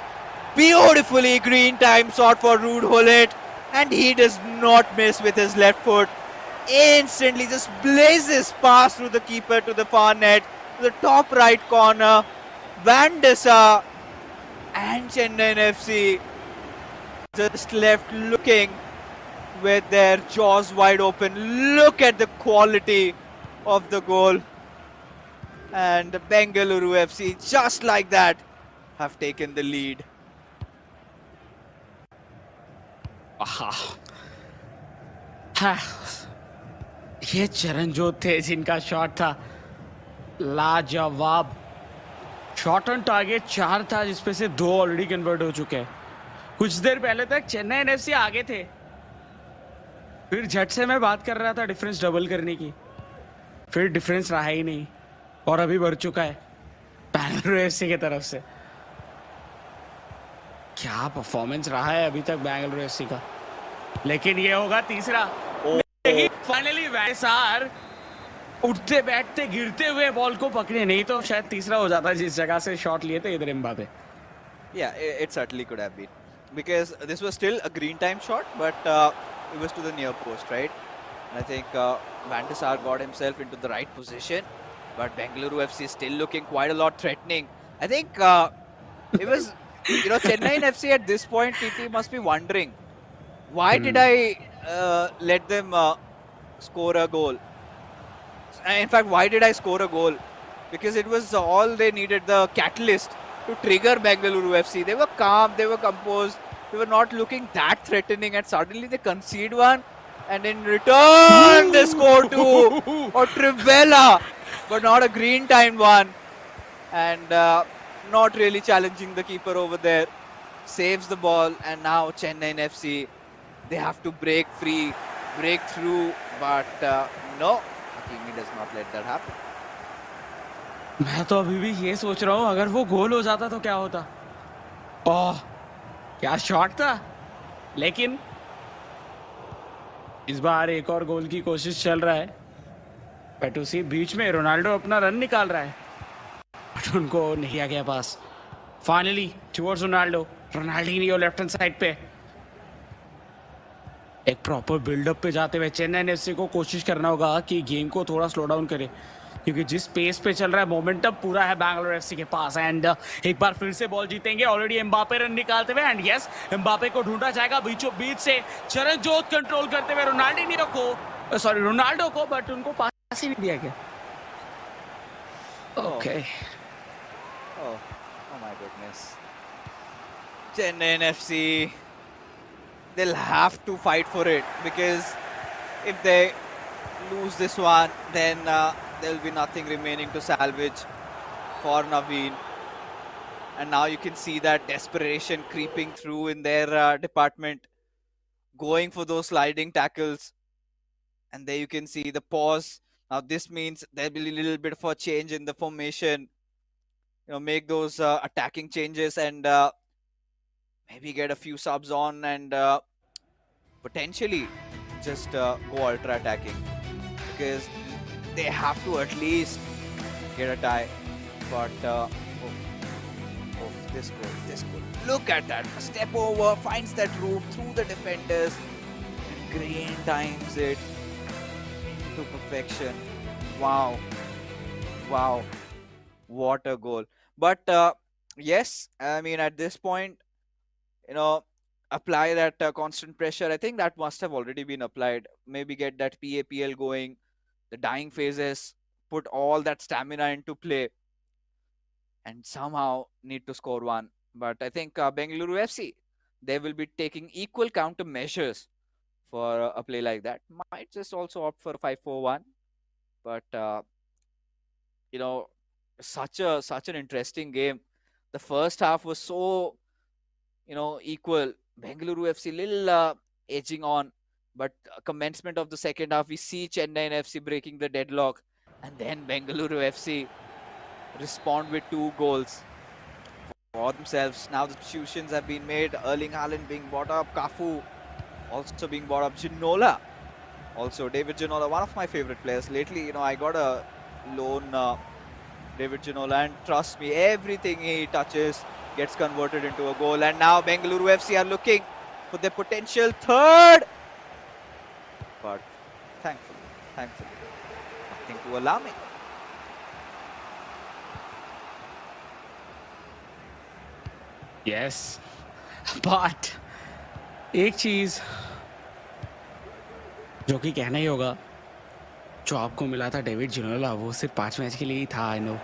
Beautifully green time shot for Ruud Gullit, and he does not miss with his left foot. Instantly just blazes past through the keeper to the far net, to the top right corner. Vandasa and Chennai FC just left looking with their jaws wide open. Look at the quality of the goal. And Bengaluru FC, just like that, have taken the lead. ये चरणजोत थे जिनका shot था लाजवाब। Shot on target 4 था जिसपे से 2 already convert हो चुके हैं। कुछ देर पहले तक चेन्नई एफसी आगे थे, फिर झट से मैं बात कर रहा था डिफरेंस डबल करने की, फिर डिफरेंस रहा ही नहीं और अभी बढ़ चुका है बेंगलुरु एफसी की तरफ से। क्या परफॉर्मेंस रहा है अभी तक बेंगलुरु एफसी का, लेकिन ये होगा तीसरा। फाइनली वैसार उठते बैठते गिरते हुए बॉल को पकड़े, नहीं तो शायद तीसरा हो जाता जिस जगह से शॉट लिए थे इधर Mbappe. Yeah, it certainly could have been, because this was still a green time shot, but it was to the near post, right? And I think Van der Sar got himself into the right position, but Bengaluru FC is still looking quite a lot threatening. I think it was, Chennaiyin FC at this point, TT must be wondering, why did I let them score a goal? In fact, why did I score a goal? Because it was all they needed, the catalyst to trigger Bengaluru FC. They were calm, they were composed, they were not looking that threatening, and suddenly they concede one, and in return they score two. Or Trivella, but not a green timed one, and not really challenging the keeper over there. Saves the ball, and now Chennaiyin FC, they have to break free, break through, but no, Hakimi does not let that happen. मैं तो अभी भी ये सोच रहा हूँ अगर वो गोल हो जाता तो क्या होता। ओह क्या शॉट था, लेकिन इस बार एक और गोल की कोशिश चल रहा है। बट उसी बीच में रोनाल्डो अपना रन निकाल रहा है, बट उनको नहीं आ गया pass. Finally towards Ronaldo, Ronaldinho left hand side पे एक प्रॉपर बिल्डअप पे जाते हुए चेन्नई एफसी को कोशिश करना होगा कि गेम को थोड़ा स्लो डाउन करे, क्योंकि जिस पेस पे चल रहा है मोमेंटम पूरा है बैंगलोर एफसी के पास। एंड एक बार फिर से बॉल जीतेंगे ऑलरेडी एम्बापे रन निकालते हुए, एंड यस एम्बापे को ढूंढा जाएगा बीचों बीच से, चरणजोत कंट्रोल करते हुए रोनाल्डिनियो को, सॉरी रोनाल्डो को, बट उनको पास ही नहीं दिया गया। Okay Oh my goodness. Chennaiyin FC, they'll have to fight for it, because if they lose this one, then there'll be nothing remaining to salvage for Naveen. And now you can see that desperation creeping through in their department, going for those sliding tackles. And there you can see the pause. Now this means there'll be a little bit of a change in the formation. Make those attacking changes, and maybe get a few subs on, and potentially just go ultra attacking, because they have to at least get a tie. But this goal, look at that, a step over, finds that room through the defenders, and Green times it to perfection. Wow, what a goal. But yes, I mean, at this point, apply that constant pressure. I think that must have already been applied. Maybe get that PAPL going, the dying phases, put all that stamina into play, and somehow need to score one. But I think Bengaluru FC, they will be taking equal countermeasures for a play like that. Might just also opt for 5-4-1. But such an interesting game. The first half was so equal. Bengaluru FC little edging on, but commencement of the second half, we see Chennaiyin FC breaking the deadlock, and then Bengaluru FC respond with 2 goals for themselves. Now the substitutions have been made. Erling Haaland being brought up, Cafu also being brought up, Ginola also, David Ginola, one of my favorite players lately. I got a loan David Ginola, and trust me, everything he touches gets converted into a goal. And now Bengaluru FC are looking for their potential third, but thankfully, nothing too alarming. Yes, but एक चीज जो कि कहना ही होगा जो आपको मिला था डेविड जिनोला, वो सिर्फ 5 मैच के लिए ही था, आई नो।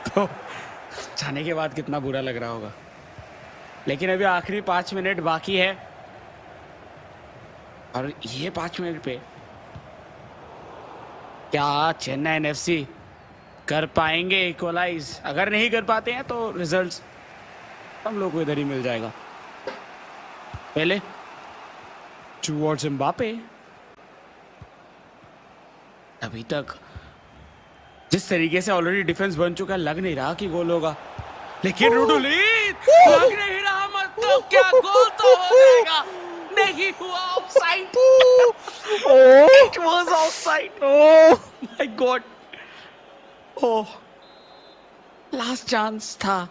तो जाने के बाद कितना बुरा लग रहा होगा, लेकिन अभी आखिरी 5 मिनट बाकी है और ये 5 मिनट पे क्या चेन्नई एफसी कर पाएंगे इक्वलाइज? अगर नहीं कर पाते हैं तो रिजल्ट्स हम लोग को इधर ही मिल जाएगा। पहले टुवर्ड्स एम्बापे, अभी तक जिस तरीके से ऑलरेडी डिफेंस बन चुका है, लग नहीं रहा कि गोल होगा, लेकिन रुडुलीत लग नहीं रहा, मतलब क्या गोल तो हो जाएगा। नहीं हुआ, offside. It was offside. Oh my God, oh last chance था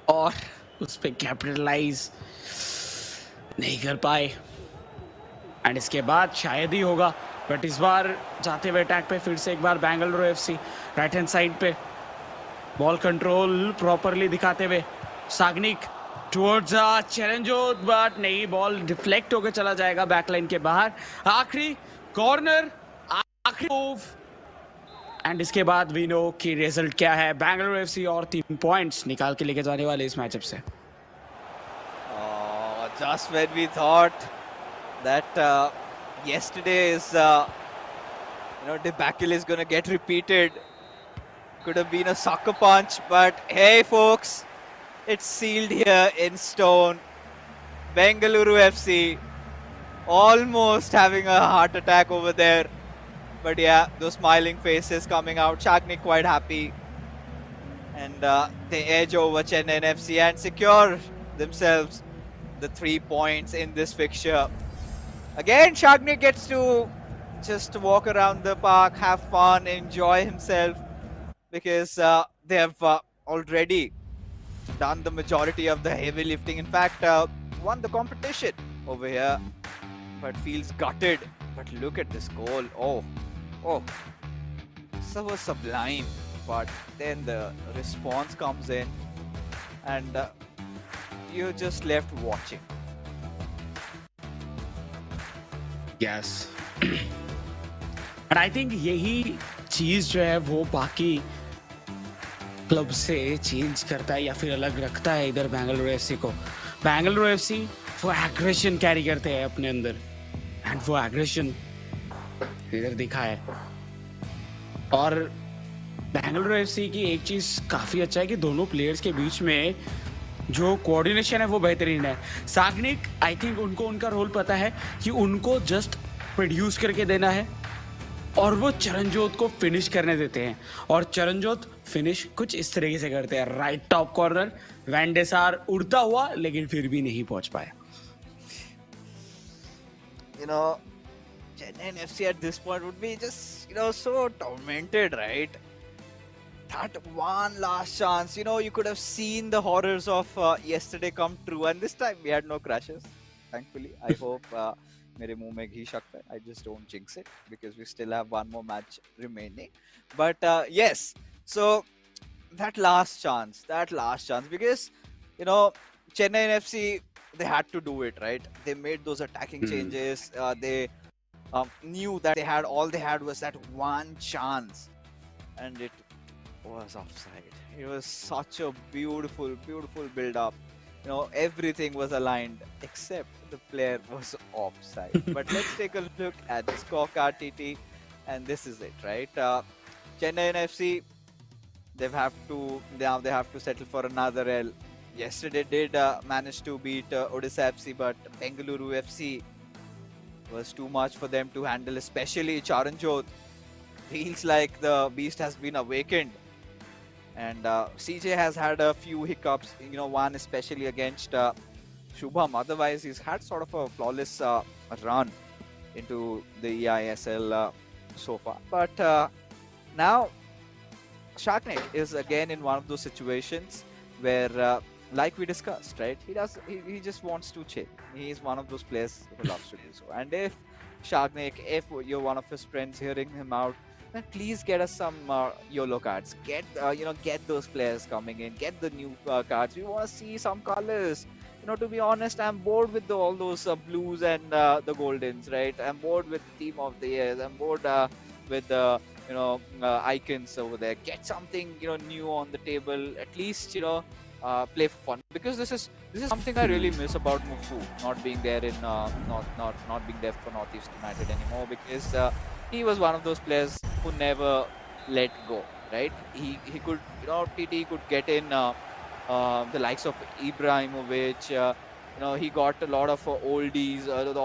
और उस पे कैपिटलाइज नहीं कर पाए, एंड इसके बाद शायद ही होगा, बट इस बार जाते हुए अटैक पे फिर से एक बार Bengaluru FC right hand side पे बॉल कंट्रोल प्रॉपरली दिखाते हुए सागनिक टुवर्ड्स चैलेंजर, बट नहीं, बॉल डिफ्लेक्ट होकर चला जाएगा बैकलाइन के बाहर। आखिरी कॉर्नर, आखिरी मूव, एंड इसके बाद वी नो कि रिजल्ट क्या है। बेंगलुरु एफसी और 3 पॉइंट्स निकाल के लेके जाने वाले इस मैचअप से। Just when we thought that yesterday's debacle is going to get repeated, could have been a sucker punch, but hey folks, it's sealed here in stone. Bengaluru FC almost having a heart attack over there, but yeah, those smiling faces coming out. Shagnik quite happy, and they edge over Chennaiyin FC and secure themselves the 3 points in this fixture. Again, Shagnik gets to just walk around the park, have fun, enjoy himself, because they have already done the majority of the heavy lifting. In fact, won the competition over here, but feels gutted. But look at this goal. Oh, so was sublime. But then the response comes in, and you're just left watching. Yes. And I think यही चीज जो है वो बाकी club से change करता है या फिर अलग रखता है इधर बेंगलुरु एफसी को। बेंगलुरु एफसी वो एग्रेशन कैरी करते हैं अपने अंदर, एंड वो एग्रेशन इधर दिखा है। और बेंगलुरु एफसी की एक चीज काफी अच्छा है कि दोनों प्लेयर्स के बीच में जो कोऑर्डिनेशन है वो बेहतरीन है। सागनिक, आई थिंक उनको उनका रोल पता है कि उनको जस्ट प्रोड्यूस करके देना है और वो चरणजोत को फिनिश करने देते हैं, और चरणजोत फिनिश कुछ इस तरीके से करते हैं। राइट टॉप कॉर्नर, वैंडेसार उड़ता हुआ, लेकिन फिर भी नहीं पहुंच पाया। Chennaiyin FC at this point would be just, so tormented, right? That one last chance, you could have seen the horrors of yesterday come true, and this time we had no crashes, thankfully. I hope mere muh mein ghee shakta hai. I just don't jinx it because we still have one more match remaining. But yes, so that last chance, because Chennai FC, they had to do it, right? They made those attacking changes. They knew that all they had was that one chance, and it was offside. It was such a beautiful build up. Everything was aligned except the player was offside. But let's take a look at the scorecard, TT, and this is it, right? Chennai FC, they have to settle for another L. Yesterday did manage to beat Odisha FC, but Bengaluru FC was too much for them to handle, especially Charanjot. Feels like the beast has been awakened. And CJ has had a few hiccups, one especially against Shubham. Otherwise, he's had sort of a flawless run into the eISL so far. But now, Shagnik is again in one of those situations where, like we discussed, right? He just wants to chill. He's one of those players who loves to do so. And if Shagnik, if you're one of his friends hearing him out, then please get us some YOLO cards. Get those players coming in. Get the new cards. We want to see some colors. to be honest, I'm bored with all those blues and the goldens, right? I'm bored with team of the years. I'm bored with the icons over there. Get something new on the table. At least play for fun, because this is something I really miss about Mufu not being there in not being there for Northeast United anymore, because he was one of those players who never let go. Right? He could TT could get in. The likes of Ibrahimovic. He got a lot of oldies, the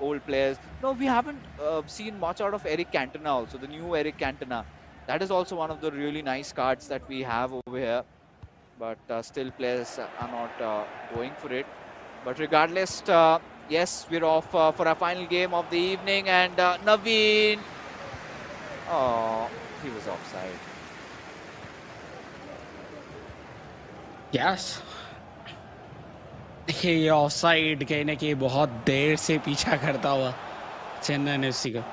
old players. No, we haven't seen much out of Eric Cantona also, the new Eric Cantona. That is also one of the really nice cards that we have over here. But still players are not going for it. But regardless, yes, we're off for our final game of the evening. And Naveen, oh, he was offside. Yes ये offside कहीं ना कहीं बहुत देर से पीछा करता हुआ Chennai FC का,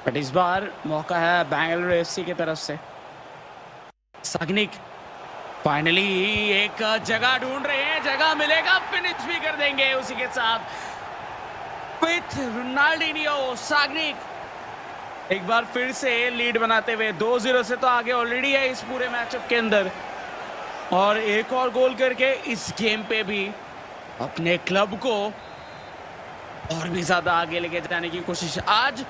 बट इस बार मौका है बेंगलुरु एफसी की तरफ से। सागनिक फाइनली एक जगह ढूंढ रहे हैं, जगह मिलेगा, फिनिश भी कर देंगे उसी के साथ विथ रोनाल्डिनियो। सागनिक एक बार फिर से लीड बनाते हुए 2-0 से तो आगे ऑलरेडी है इस पूरे मैचअप के अंदर, और एक और गोल करके इस गेम पे भी अपने क्लब को और भी ज्यादा आगे लेके जाने की कोशिश आज,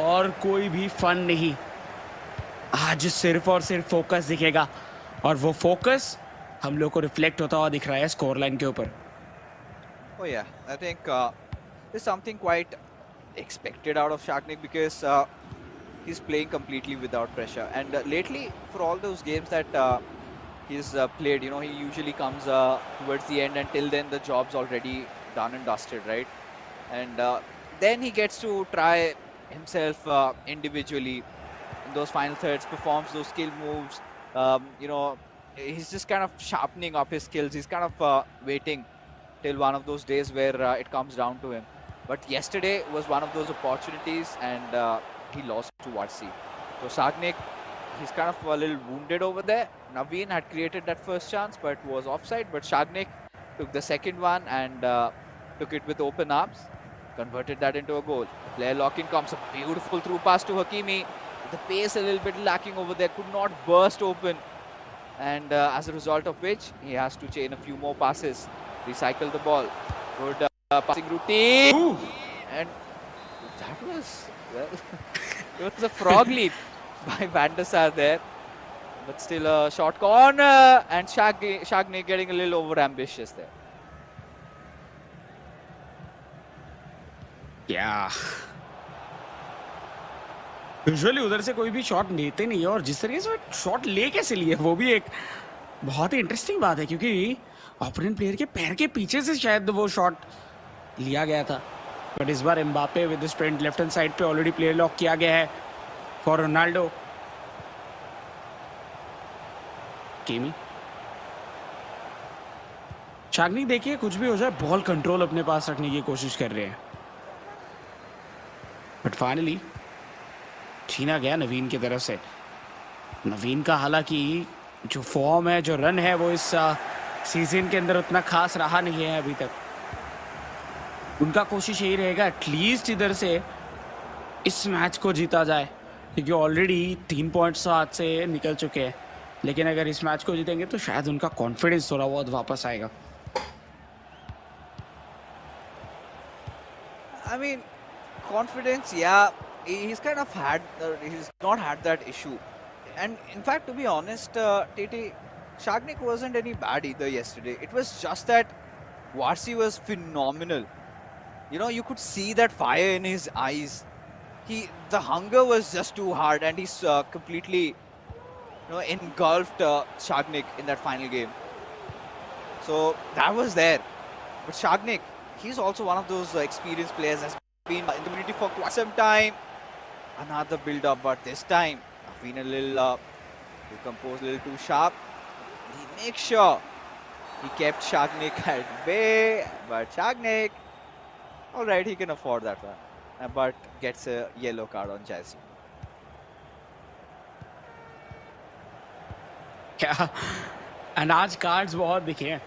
और कोई भी फन नहीं, आज सिर्फ और सिर्फ फोकस दिखेगा, और वो फोकस हम लोग को रिफ्लेक्ट होता हुआ दिख रहा है स्कोर लाइन के ऊपर। Oh yeah, I think there's something quite expected out of Shagnik, because he's playing completely without pressure. And lately, for all those games that he's played, he usually comes towards the end, and till then the job's already done and dusted, right? And then he gets to try himself individually in those final thirds, performs those skill moves. He's just kind of sharpening up his skills. He's kind of waiting till one of those days where it comes down to him. But yesterday was one of those opportunities, and he lost to Varsi. So Sagnik, he's kind of a little wounded over there. Naveen had created that first chance, but was offside. But Shagnik took the second one and took it with open arms, converted that into a goal. Player lock-in comes, a beautiful through pass to Hakimi. The pace a little bit lacking over there, could not burst open. And as a result of which, he has to chain a few more passes, recycle the ball. Good passing routine. Ooh. And that was, well, it was a frog leap by Van der Sar there. But still a short corner, and Shagny getting a little over ambitious there. क्या usually उधर से कोई भी shot लेते नहीं है, और जिस तरीके से शॉट ले कैसे लिए वो भी एक बहुत ही इंटरेस्टिंग बात है, क्योंकि ओपोनेंट प्लेयर के पैर के पीछे से शायद वो शॉट लिया गया था। बट इस बार Mbappe with sprint left hand side पे ऑलरेडी प्लेयर लॉक किया गया है फॉर रोनाल्डो। केमी शागनी देखिए, कुछ भी हो जाए बॉल कंट्रोल अपने पास रखने की कोशिश कर रहे हैं, बट फाइनली छीना गया नवीन की तरफ से। नवीन का हालांकि जो फॉर्म है, जो रन है, वो इस सीजन के अंदर उतना खास रहा नहीं है अभी तक। उनका कोशिश यही रहेगा एटलीस्ट इधर से इस मैच को जीता जाए, क्योंकि ऑलरेडी 3 पॉइंट्स हाथ से निकल चुके हैं, लेकिन अगर इस मैच को जीतेंगे तो शायद उनका कॉन्फिडेंस थोड़ा बहुत वापस आएगा। I mean, confidence, yeah, he's kind of he's not had that issue. And in fact, to be honest, TT, Shagnik wasn't any bad either yesterday. It was just that Varsi was phenomenal. You could see that fire in his eyes. The hunger was just too hard, and he's completely, engulfed Shagnik in that final game. So that was there. But Shagnik, he's also one of those experienced players, has been in the community for quite some time. Another build-up, but this time, been a little too composed, a little too sharp. He makes sure he kept Shagnik at bay, but Shagnik, all right, he can afford that one, but gets a yellow card on Chelsea. क्या and आज cards बहुत दिखे हैं,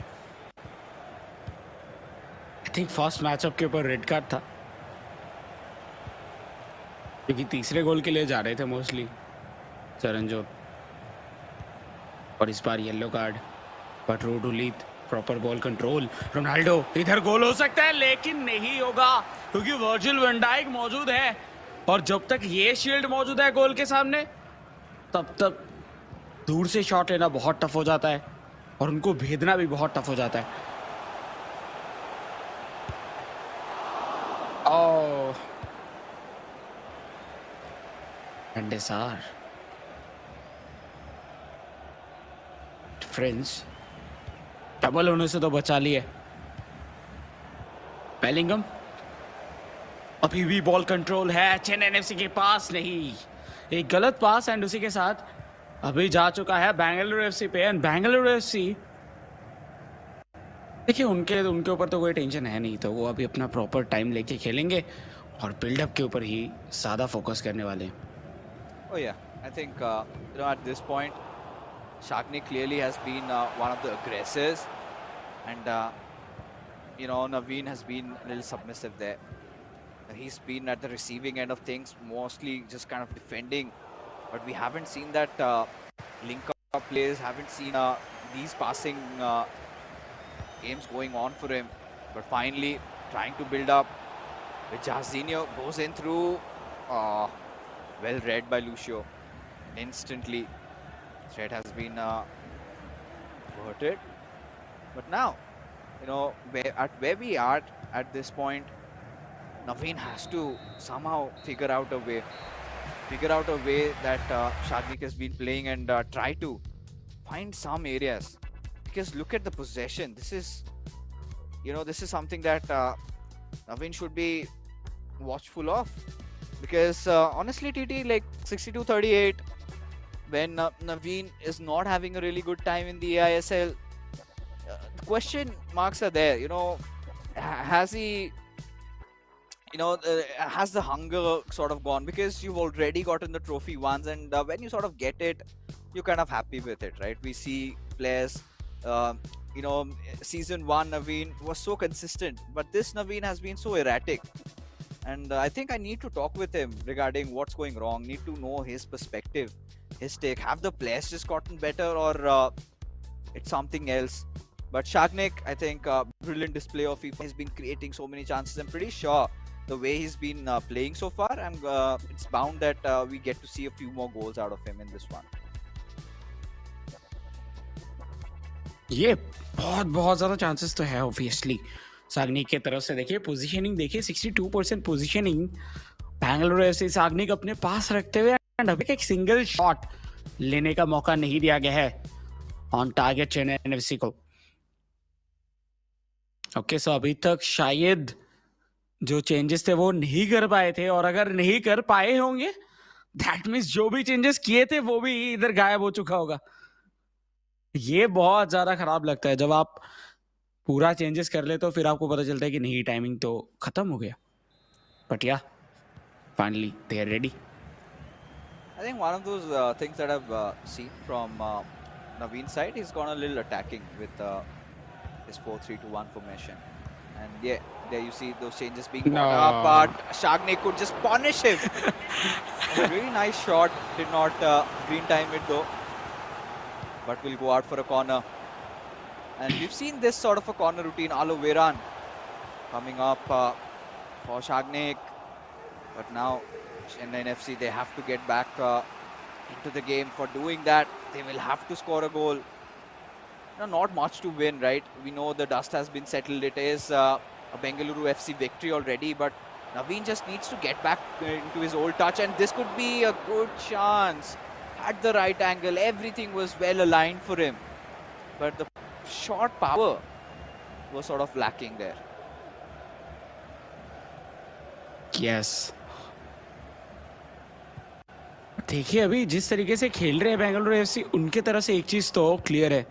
think first matchup के ऊपर red card था, क्योंकि तीसरे गोल के लिए जा रहे थे मोस्टली चरणजोत, और इस बार येलो कार्ड। बट रोडुलीत प्रॉपर बॉल कंट्रोल, रोनाल्डो इधर गोल हो सकता है लेकिन नहीं होगा क्योंकि वर्जिल वैन डाइक मौजूद है, और जब तक ये शील्ड मौजूद है गोल के सामने तब तक दूर से शॉट लेना बहुत टफ हो जाता है और उनको भेदना भी बहुत टफ हो जाता है। ओह, एंडेसार फ्रेंड्स डबल होने से तो बचा लिए। बेलिंगम अभी भी बॉल कंट्रोल है चेन्नई एफसी के पास, नहीं एक गलत पास एंड उसी के साथ अभी जा चुका है बेंगलुरु एफसी पे। एंड बेंगलुरु एफसी देखिए उनके ऊपर तो कोई टेंशन है नहीं, तो वो अभी अपना प्रॉपर टाइम लेके खेलेंगे और बिल्डअप के ऊपर ही ज़्यादा फोकस करने वाले हैं। Oh yeah, I think at this point, Shagni clearly has been one of the aggressors, and Naveen has been a little submissive there. He's been at the receiving end of things, mostly just kind of defending, but we haven't seen that link-up plays, haven't seen these passing games going on for him. But finally, trying to build up with Jarzinho, goes in through. Well read by Lucio. Instantly, threat has been averted. But now, where we are at this point, Naveen has to somehow figure out a way that Shagnik has been playing and try to find some areas. Because look at the possession. This is something that Naveen should be watchful of. Because honestly, TT, like 62-38, when Naveen is not having a really good time in the eISL, the question marks are there. Has he, has the hunger sort of gone? Because you've already gotten the trophy once, and when you sort of get it, you're kind of happy with it, right? We see players, season 1 Naveen was so consistent, but this Naveen has been so erratic. And I think I need to talk with him regarding what's going wrong, need to know his perspective, his take. Have the players just gotten better, or it's something else? But Shagnik, I think, brilliant display of FIFA. He's been creating so many chances. I'm pretty sure the way he's been playing so far, it's bound that we get to see a few more goals out of him in this one. ये बहुत ज़्यादा chances तो है obviously Sagnik की तरफ से। देखिए positioning देखिए, 62% पोजीशनिंग बेंगलुरु एफसी साग्निक अपने पास रखते हुए, एंड अभी एक सिंगल शॉट लेने का मौका नहीं दिया गया है ऑन टारगेट चेन्नई एफसी को। ओके, सो अभी तक शायद जो चेंजेस थे वो नहीं कर पाए थे, और अगर नहीं कर पाए होंगे दैट मीन्स जो भी चेंजेस किए थे वो भी इधर गायब हो चुका होगा। ये बहुत ज्यादा खराब लगता है जब आप पूरा चेंजेस कर ले तो फिर आपको पता चलता है कि नहीं, टाइमिंग तो खत्म हो गया। But yeah finally they are ready. I think one of those things that I've seen from Naveen's side, he's gone a little attacking with his 4-3-2-1 formation. And yeah, there you see those changes being brought up, but Shagnik could just punish him. A really nice shot, did not green time it though, but will go out for a corner. And we've seen this sort of a corner routine, Alo Veran coming up for Shagnik, but now Chennaiyin FC, they have to get back into the game. For doing that, they will have to score a goal. Not much to win, right? We know the dust has been settled. It is a Bengaluru FC victory already, but Naveen just needs to get back into his old touch, and this could be a good chance. At the right angle, everything was well aligned for him, but the shot power was sort of lacking there. Yes. देखिए अभी जिस तरीके से खेल रहे हैं Bengaluru FC, उनके तरफ से एक चीज तो क्लियर है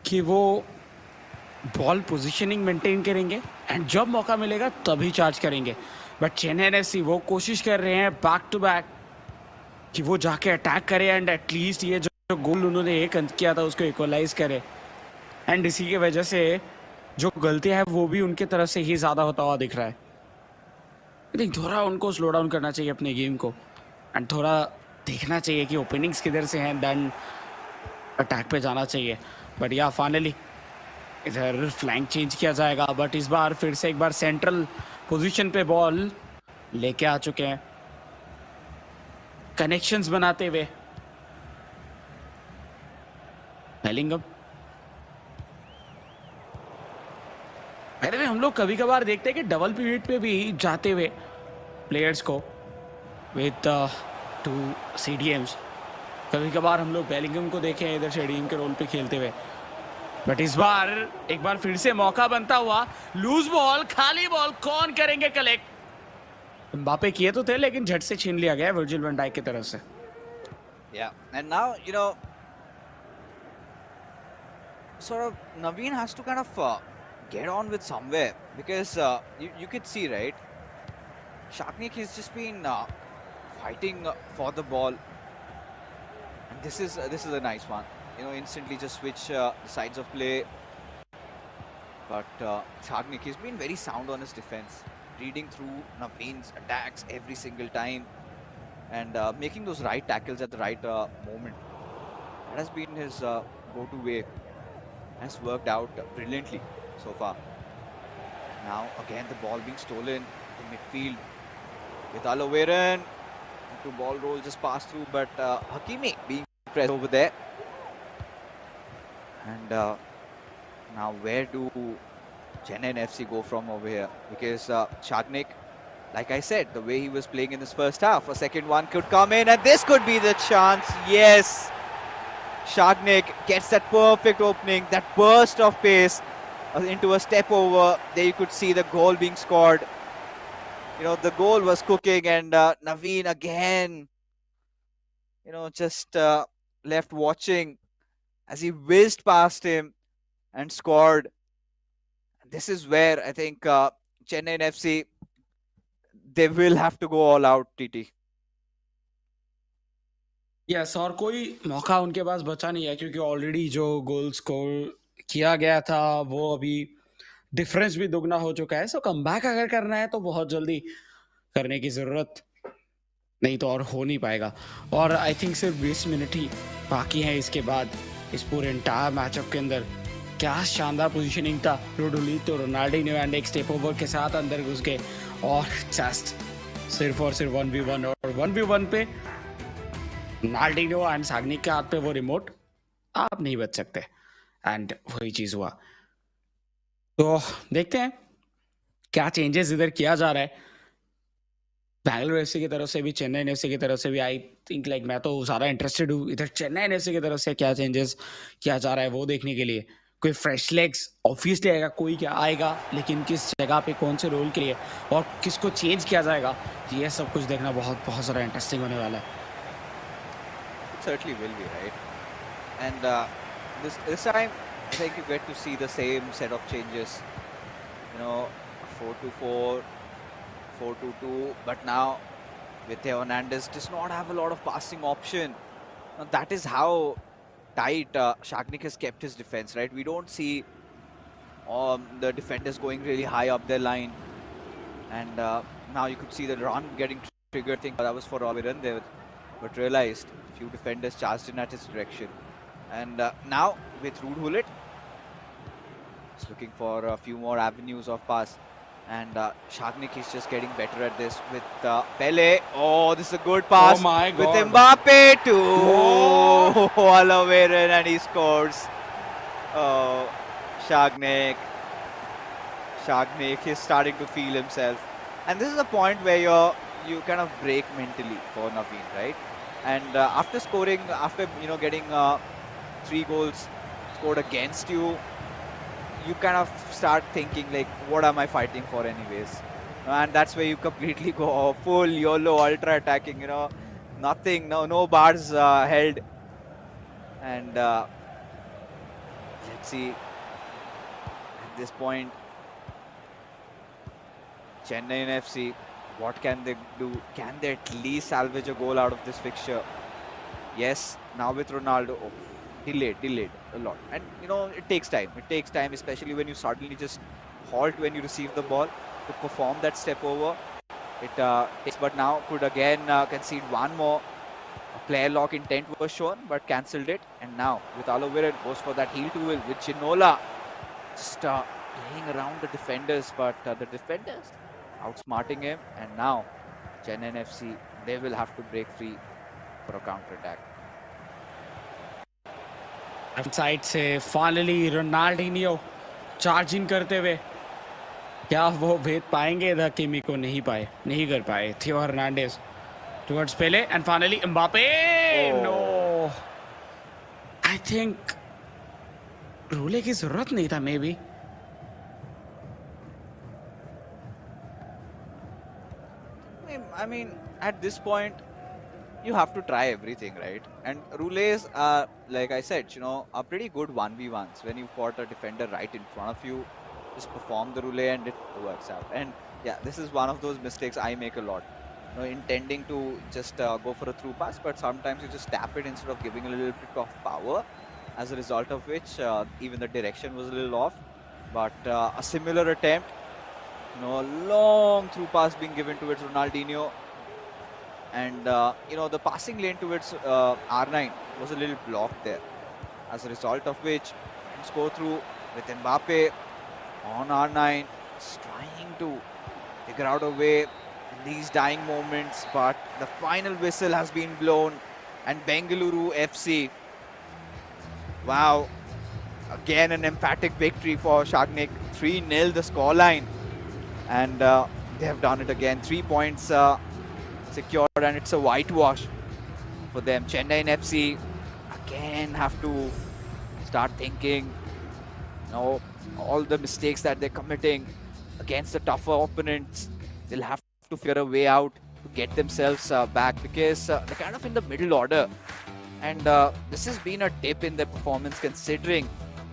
कि वो बॉल पोजीशनिंग मेंटेन करेंगे एंड जब मौका मिलेगा तभी चार्ज करेंगे। बट चेन्नई एफसी वो कोशिश कर रहे हैं बैक टू बैक कि वो जाके अटैक करे एंड एटलीस्ट ये जो गोल उन्होंने एक किया था उसको इक्वलाइज करे, एंड इसी की वजह से जो गलतियां है वो भी उनके तरफ से ही ज्यादा होता हुआ दिख रहा है। आई थिंक थोड़ा उनको स्लो डाउन करना चाहिए अपने गेम को, एंड थोड़ा देखना चाहिए कि ओपनिंग्स किधर से हैं, देन अटैक पे जाना चाहिए। बट या फाइनली इधर फ्लैंक चेंज किया जाएगा, बट इस बार फिर से एक बार सेंट्रल पोजीशन पे बॉल लेके आ चुके हैं, कनेक्शंस बनाते हुए बेलिंगम। पहले भी हम लोग कभी कभार देखते हैं कि डबल पीरियड पे भी जाते हुए प्लेयर्स को विद 2 CDMs, कभी कभार हम लोग बेलिंगम को देखे हैं इधर स्टेडियम के रोल पे खेलते हुए। बट इस बार एक बार फिर से मौका बनता हुआ, लूज बॉल, खाली बॉल कौन करेंगे कलेक्ट। एम्बापे किए तो थे लेकिन झट से छीन लिया गया वर्जिल वैन डाइक की तरफ से। Yeah, and now, sort of Naveen has to kind of get on with somewhere because you could see, right? Shaknik has just been fighting for the ball, and this is a nice one. Instantly just switch the sides of play. But Shaknik has been very sound on his defense, reading through Naveen's attacks every single time and making those right tackles at the right moment. That has been his go-to way. Has worked out brilliantly so far. Now again the ball being stolen in midfield with Aloveran. To ball roll just passed through, but Hakimi being pressed over there. And now where do Chennaiyin FC go from over here? Because Shagnik, like I said, the way he was playing in this first half, a second one could come in and this could be the chance. Yes! Shagnik gets that perfect opening, that burst of pace into a step over. There you could see the goal being scored. The goal was cooking and Naveen again, just left watching as he whizzed past him and scored. This is where I think Chennaiyin FC, they will have to go all out, TT. Yes, और कोई मौका उनके पास बचा नहीं है क्योंकि already जो goal score किया गया था वो अभी डिफरेंस भी दुगना हो चुका है। सो कमबैक अगर करना है तो बहुत जल्दी करने की जरूरत, नहीं तो और हो नहीं पाएगा। और आई थिंक सिर्फ 20 मिनट ही बाकी हैं इसके बाद इस पूरे एंटायर मैचअप के अंदर। क्या शानदार पोजीशनिंग था, रोडोलितो रोनाल्डिनो एंड एक स्टेप ओवर के साथ अंदर घुस गए और जस्ट सिर्फ और सिर्फ 1v1, और 1v1 पे रोनाल्डिनो एंड सागनिक के हाथ पे वो रिमोट, आप नहीं बच सकते, एंड वही चीज हुआ। तो देखते हैं क्या चेंजेस इधर किया जा रहा है बैंगलोर एफसी की तरफ से भी, चेन्नई एफसी की तरफ से भी। आई थिंक लाइक मैं तो ज़्यादा इंटरेस्टेड हूँ इधर चेन्नई एफसी की तरफ से क्या चेंजेस किया जा रहा है वो देखने के लिए। कोई फ्रेश लेग्स ऑब्वियसली आएगा, कोई क्या आएगा, लेकिन किस जगह पे कौन से रोल के लिए और किसको चेंज किया जाएगा, ये सब कुछ देखना बहुत बहुत ज़्यादा इंटरेस्टिंग होने वाला है। Certainly will be, right? And this time, I think you get to see the same set of changes. 4-2-4, 4-2-2, but now with Theo Hernandez does not have a lot of passing option. Now, that is how tight Shagnik has kept his defense, right? We don't see the defenders going really high up their line. And now you could see the run getting triggered. I think that was for Robin there, but realized a few defenders charged in at his direction. And now with Ruud Hullet, he's looking for a few more avenues of pass. And Shagnik is just getting better at this with Pele. Oh, this is a good pass. Oh my with God. Mbappe to Alaveran, and he scores. Oh, Shagnik is starting to feel himself. And this is the point where you kind of break mentally for Naveen, right? And after scoring, after getting 3 goals scored against you, you kind of start thinking like, what am I fighting for anyways? And that's where you completely go full YOLO, ultra attacking, nothing, no bars held. And let's see, at this point, Chennaiyin FC, what can they do? Can they at least salvage a goal out of this fixture? Yes, now with Ronaldo. Oh, delayed a lot. And you know, it takes time. It takes time, especially when you suddenly just halt when you receive the ball to perform that step over. It takes, but now could again concede one more. A player lock intent was shown, but cancelled it. And now with Aloviran goes for that heel to wheel with Ginola, just playing around the defenders, but the defenders outsmarting him. And now Chennaiyin FC, they will have to break free for a counter attack. Side से finally Ronaldinho charge in करते हुए, क्या वो भेद पाएंगे? इधर किमी को नहीं कर पाए Theo Hernandez towards Pele and finally Mbappe. No, I think रूले की जरूरत नहीं था. Maybe I mean, at this point, you have to try everything, right? And roulees are, like I said, you know, are pretty good 1v1s. When you've got a defender right in front of you, just perform the roulette and it works out. And yeah, this is one of those mistakes I make a lot. You know, intending to just go for a through pass, but sometimes you just tap it instead of giving a little bit of power. As a result of which, even the direction was a little off. But a similar attempt, you know, a long through pass being given towards Ronaldinho. And, you know, the passing lane towards R9 was a little blocked there. As a result of which, let's go through with Mbappe on R9, just trying to figure out a way in these dying moments. But the final whistle has been blown. And Bengaluru FC, wow, again an emphatic victory for Shagnik. 3-0 the scoreline. And they have done it again. 3 points secured, and it's a whitewash for them. Chennaiyin FC again have to start thinking, you know, all the mistakes that they're committing against the tougher opponents. They'll have to figure a way out to get themselves back, because they're kind of in the middle order. And this has been a dip in their performance considering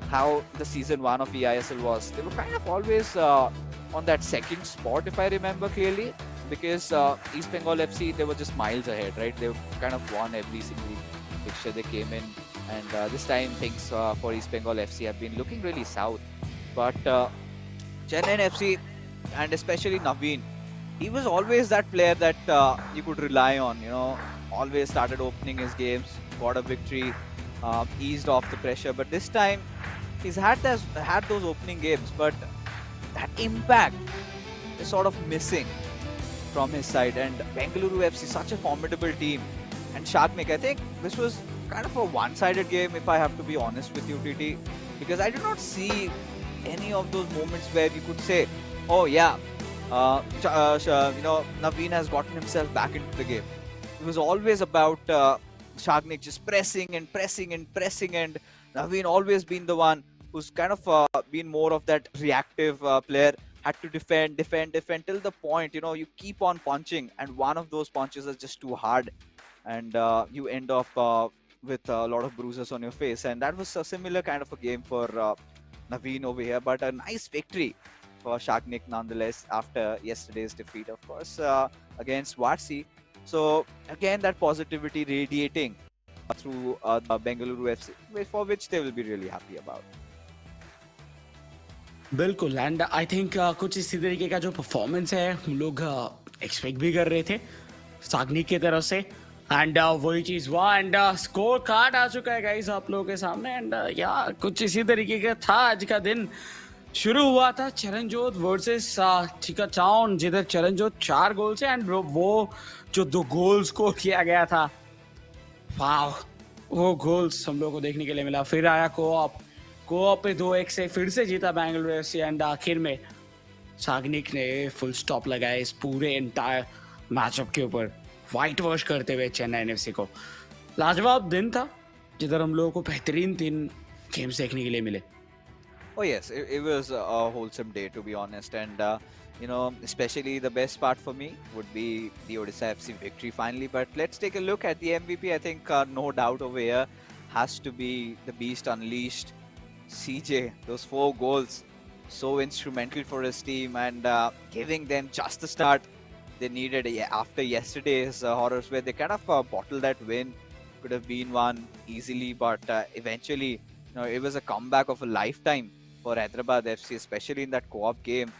how the season 1 of eISL was. They were kind of always on that second spot, if I remember clearly, because East Bengal FC, they were just miles ahead, right? They kind of won every single fixture they came in. And this time things for East Bengal FC have been looking really south. But Chennaiyin FC, and especially Naveen, he was always that player that you could rely on, you know, always started opening his games, got a victory, eased off the pressure. But this time, he's had those opening games, but that impact is sort of missing from his side. And Bengaluru FC, such a formidable team. And Shagnik, I think this was kind of a one-sided game, if I have to be honest with you, TT, because I did not see any of those moments where you could say, oh yeah, you know, Naveen has gotten himself back into the game. It was always about Shagnik just pressing and pressing and pressing, and Naveen always been the one who's kind of been more of that reactive player, had to defend till the point, you know, you keep on punching and one of those punches is just too hard, and you end up with a lot of bruises on your face. And that was a similar kind of a game for Naveen over here, but a nice victory for Shagnik nonetheless after yesterday's defeat, of course, against Warsi. So again, that positivity radiating through the Bengaluru FC, for which they will be really happy about. बिल्कुल. And I think कुछ इसी तरीके का जो performance है हम लोग expect भी कर रहे थे सागनिक की तरफ से. एंड वही चीज हुआ. एंड स्कोर कार्ड आ चुका है गाइस आप लोगों के सामने. एंड या कुछ इसी तरीके का था आज का दिन. शुरू हुआ था चरणजोत वर्सेस चिकाचाउन, जिधर चरणजोत 4 गोल से, एंड वो जो 2 गोल स्कोर किया गया था, वाह, वो गोल्स हम लोगों को देखने के लिए मिला. फिर आया कोऑप पे 2-1 से फिर से जीता बेंगलुरु एफसी. एंड आखिर में सागनिक ने फुल स्टॉप लगाया इस पूरे एंटायर मैचअप के ऊपर, व्हाइट वॉश करते हुए चेन्नई एफसी को. लाजवाब दिन था जिधर हम लोगों को बेहतरीन 3 गेम्स देखने के लिए मिले. Oh yes, it was a wholesome day, to be honest. And you know, especially the best part for me would be the Odisha FC victory finally. But let's take a look at the MVP. I think no doubt over here has to be the beast unleashed, CJ. Those 4 goals, so instrumental for his team, and giving them just the start they needed after yesterday's horrors, where they kind of bottled that win could have been won easily, but eventually, it was a comeback of a lifetime for Hyderabad FC, especially in that co-op game.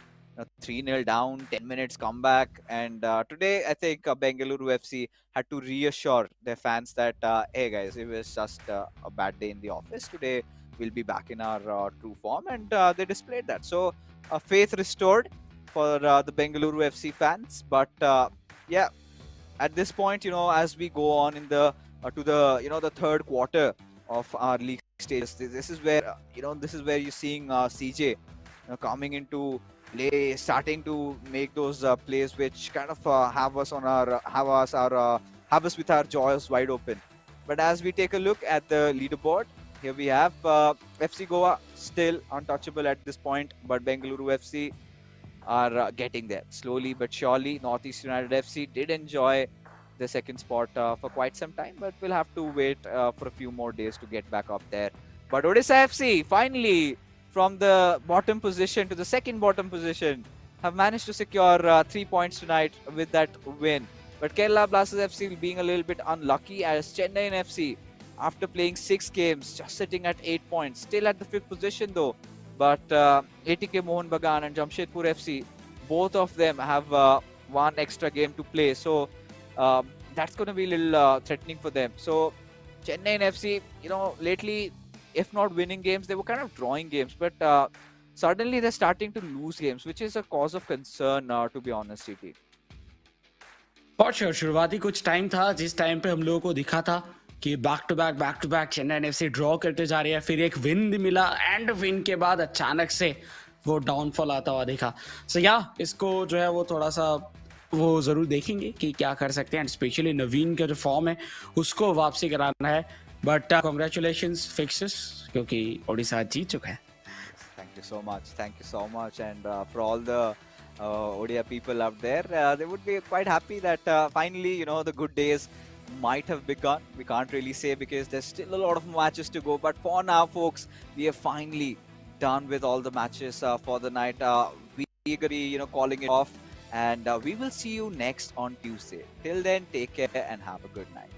3-0 down, 10 minutes comeback, and today I think Bengaluru FC had to reassure their fans that, hey guys, it was just a bad day in the office. Today we'll be back in our true form, and they displayed that. So faith restored for the Bengaluru FC fans. But yeah, at this point, as we go on in the to the the third quarter of our league stages, this is where this is where you're seeing CJ coming into play, starting to make those plays which kind of have us on our have us with our jaws wide open. But as we take a look at the leaderboard, here we have FC Goa still untouchable at this point, but Bengaluru FC are getting there slowly but surely. Northeast United FC did enjoy the second spot for quite some time, but we'll have to wait for a few more days to get back up there. But Odisha FC finally, from the bottom position to the second bottom position, have managed to secure 3 points tonight with that win. But Kerala Blasters FC being a little bit unlucky, as Chennaiyin FC, after playing 6 games, just sitting at 8 points, still at the 5th position though. But ATK Mohan Bagan and Jamshedpur FC, both of them have one extra game to play. So that's going to be a little threatening for them. So Chennaiyin FC, lately, if not winning games, they were kind of drawing games. But suddenly they're starting to lose games, which is a cause of concern, to be honest, CT. और sure शुरुआती कुछ time था जिस time पे हम लोगों को दिखा था कि back to back Chennai FC draw करते जा रही है, फिर एक विन भी मिला एंड विन के बाद अचानक से वो डाउनफॉल आता हुआ देखा. सो या इसको जो है वो थोड़ा सा वो जरूर देखेंगे कि क्या कर सकते हैं, एंड स्पेशली नवीन का जो फॉर्म है उसको वापसी कराना है. बट कॉन्ग्रेचुलेशंस फिक्सेस, क्योंकि ओडिशा जीत चुका है. Thank you so much, and for all the Odia people out there, they would be quite happy that finally, the good days might have begun. We can't really say because there's still a lot of matches to go. But for now, folks, we are finally done with all the matches for the night. We are going to be, calling it off, and we will see you next on Tuesday. Till then, take care and have a good night.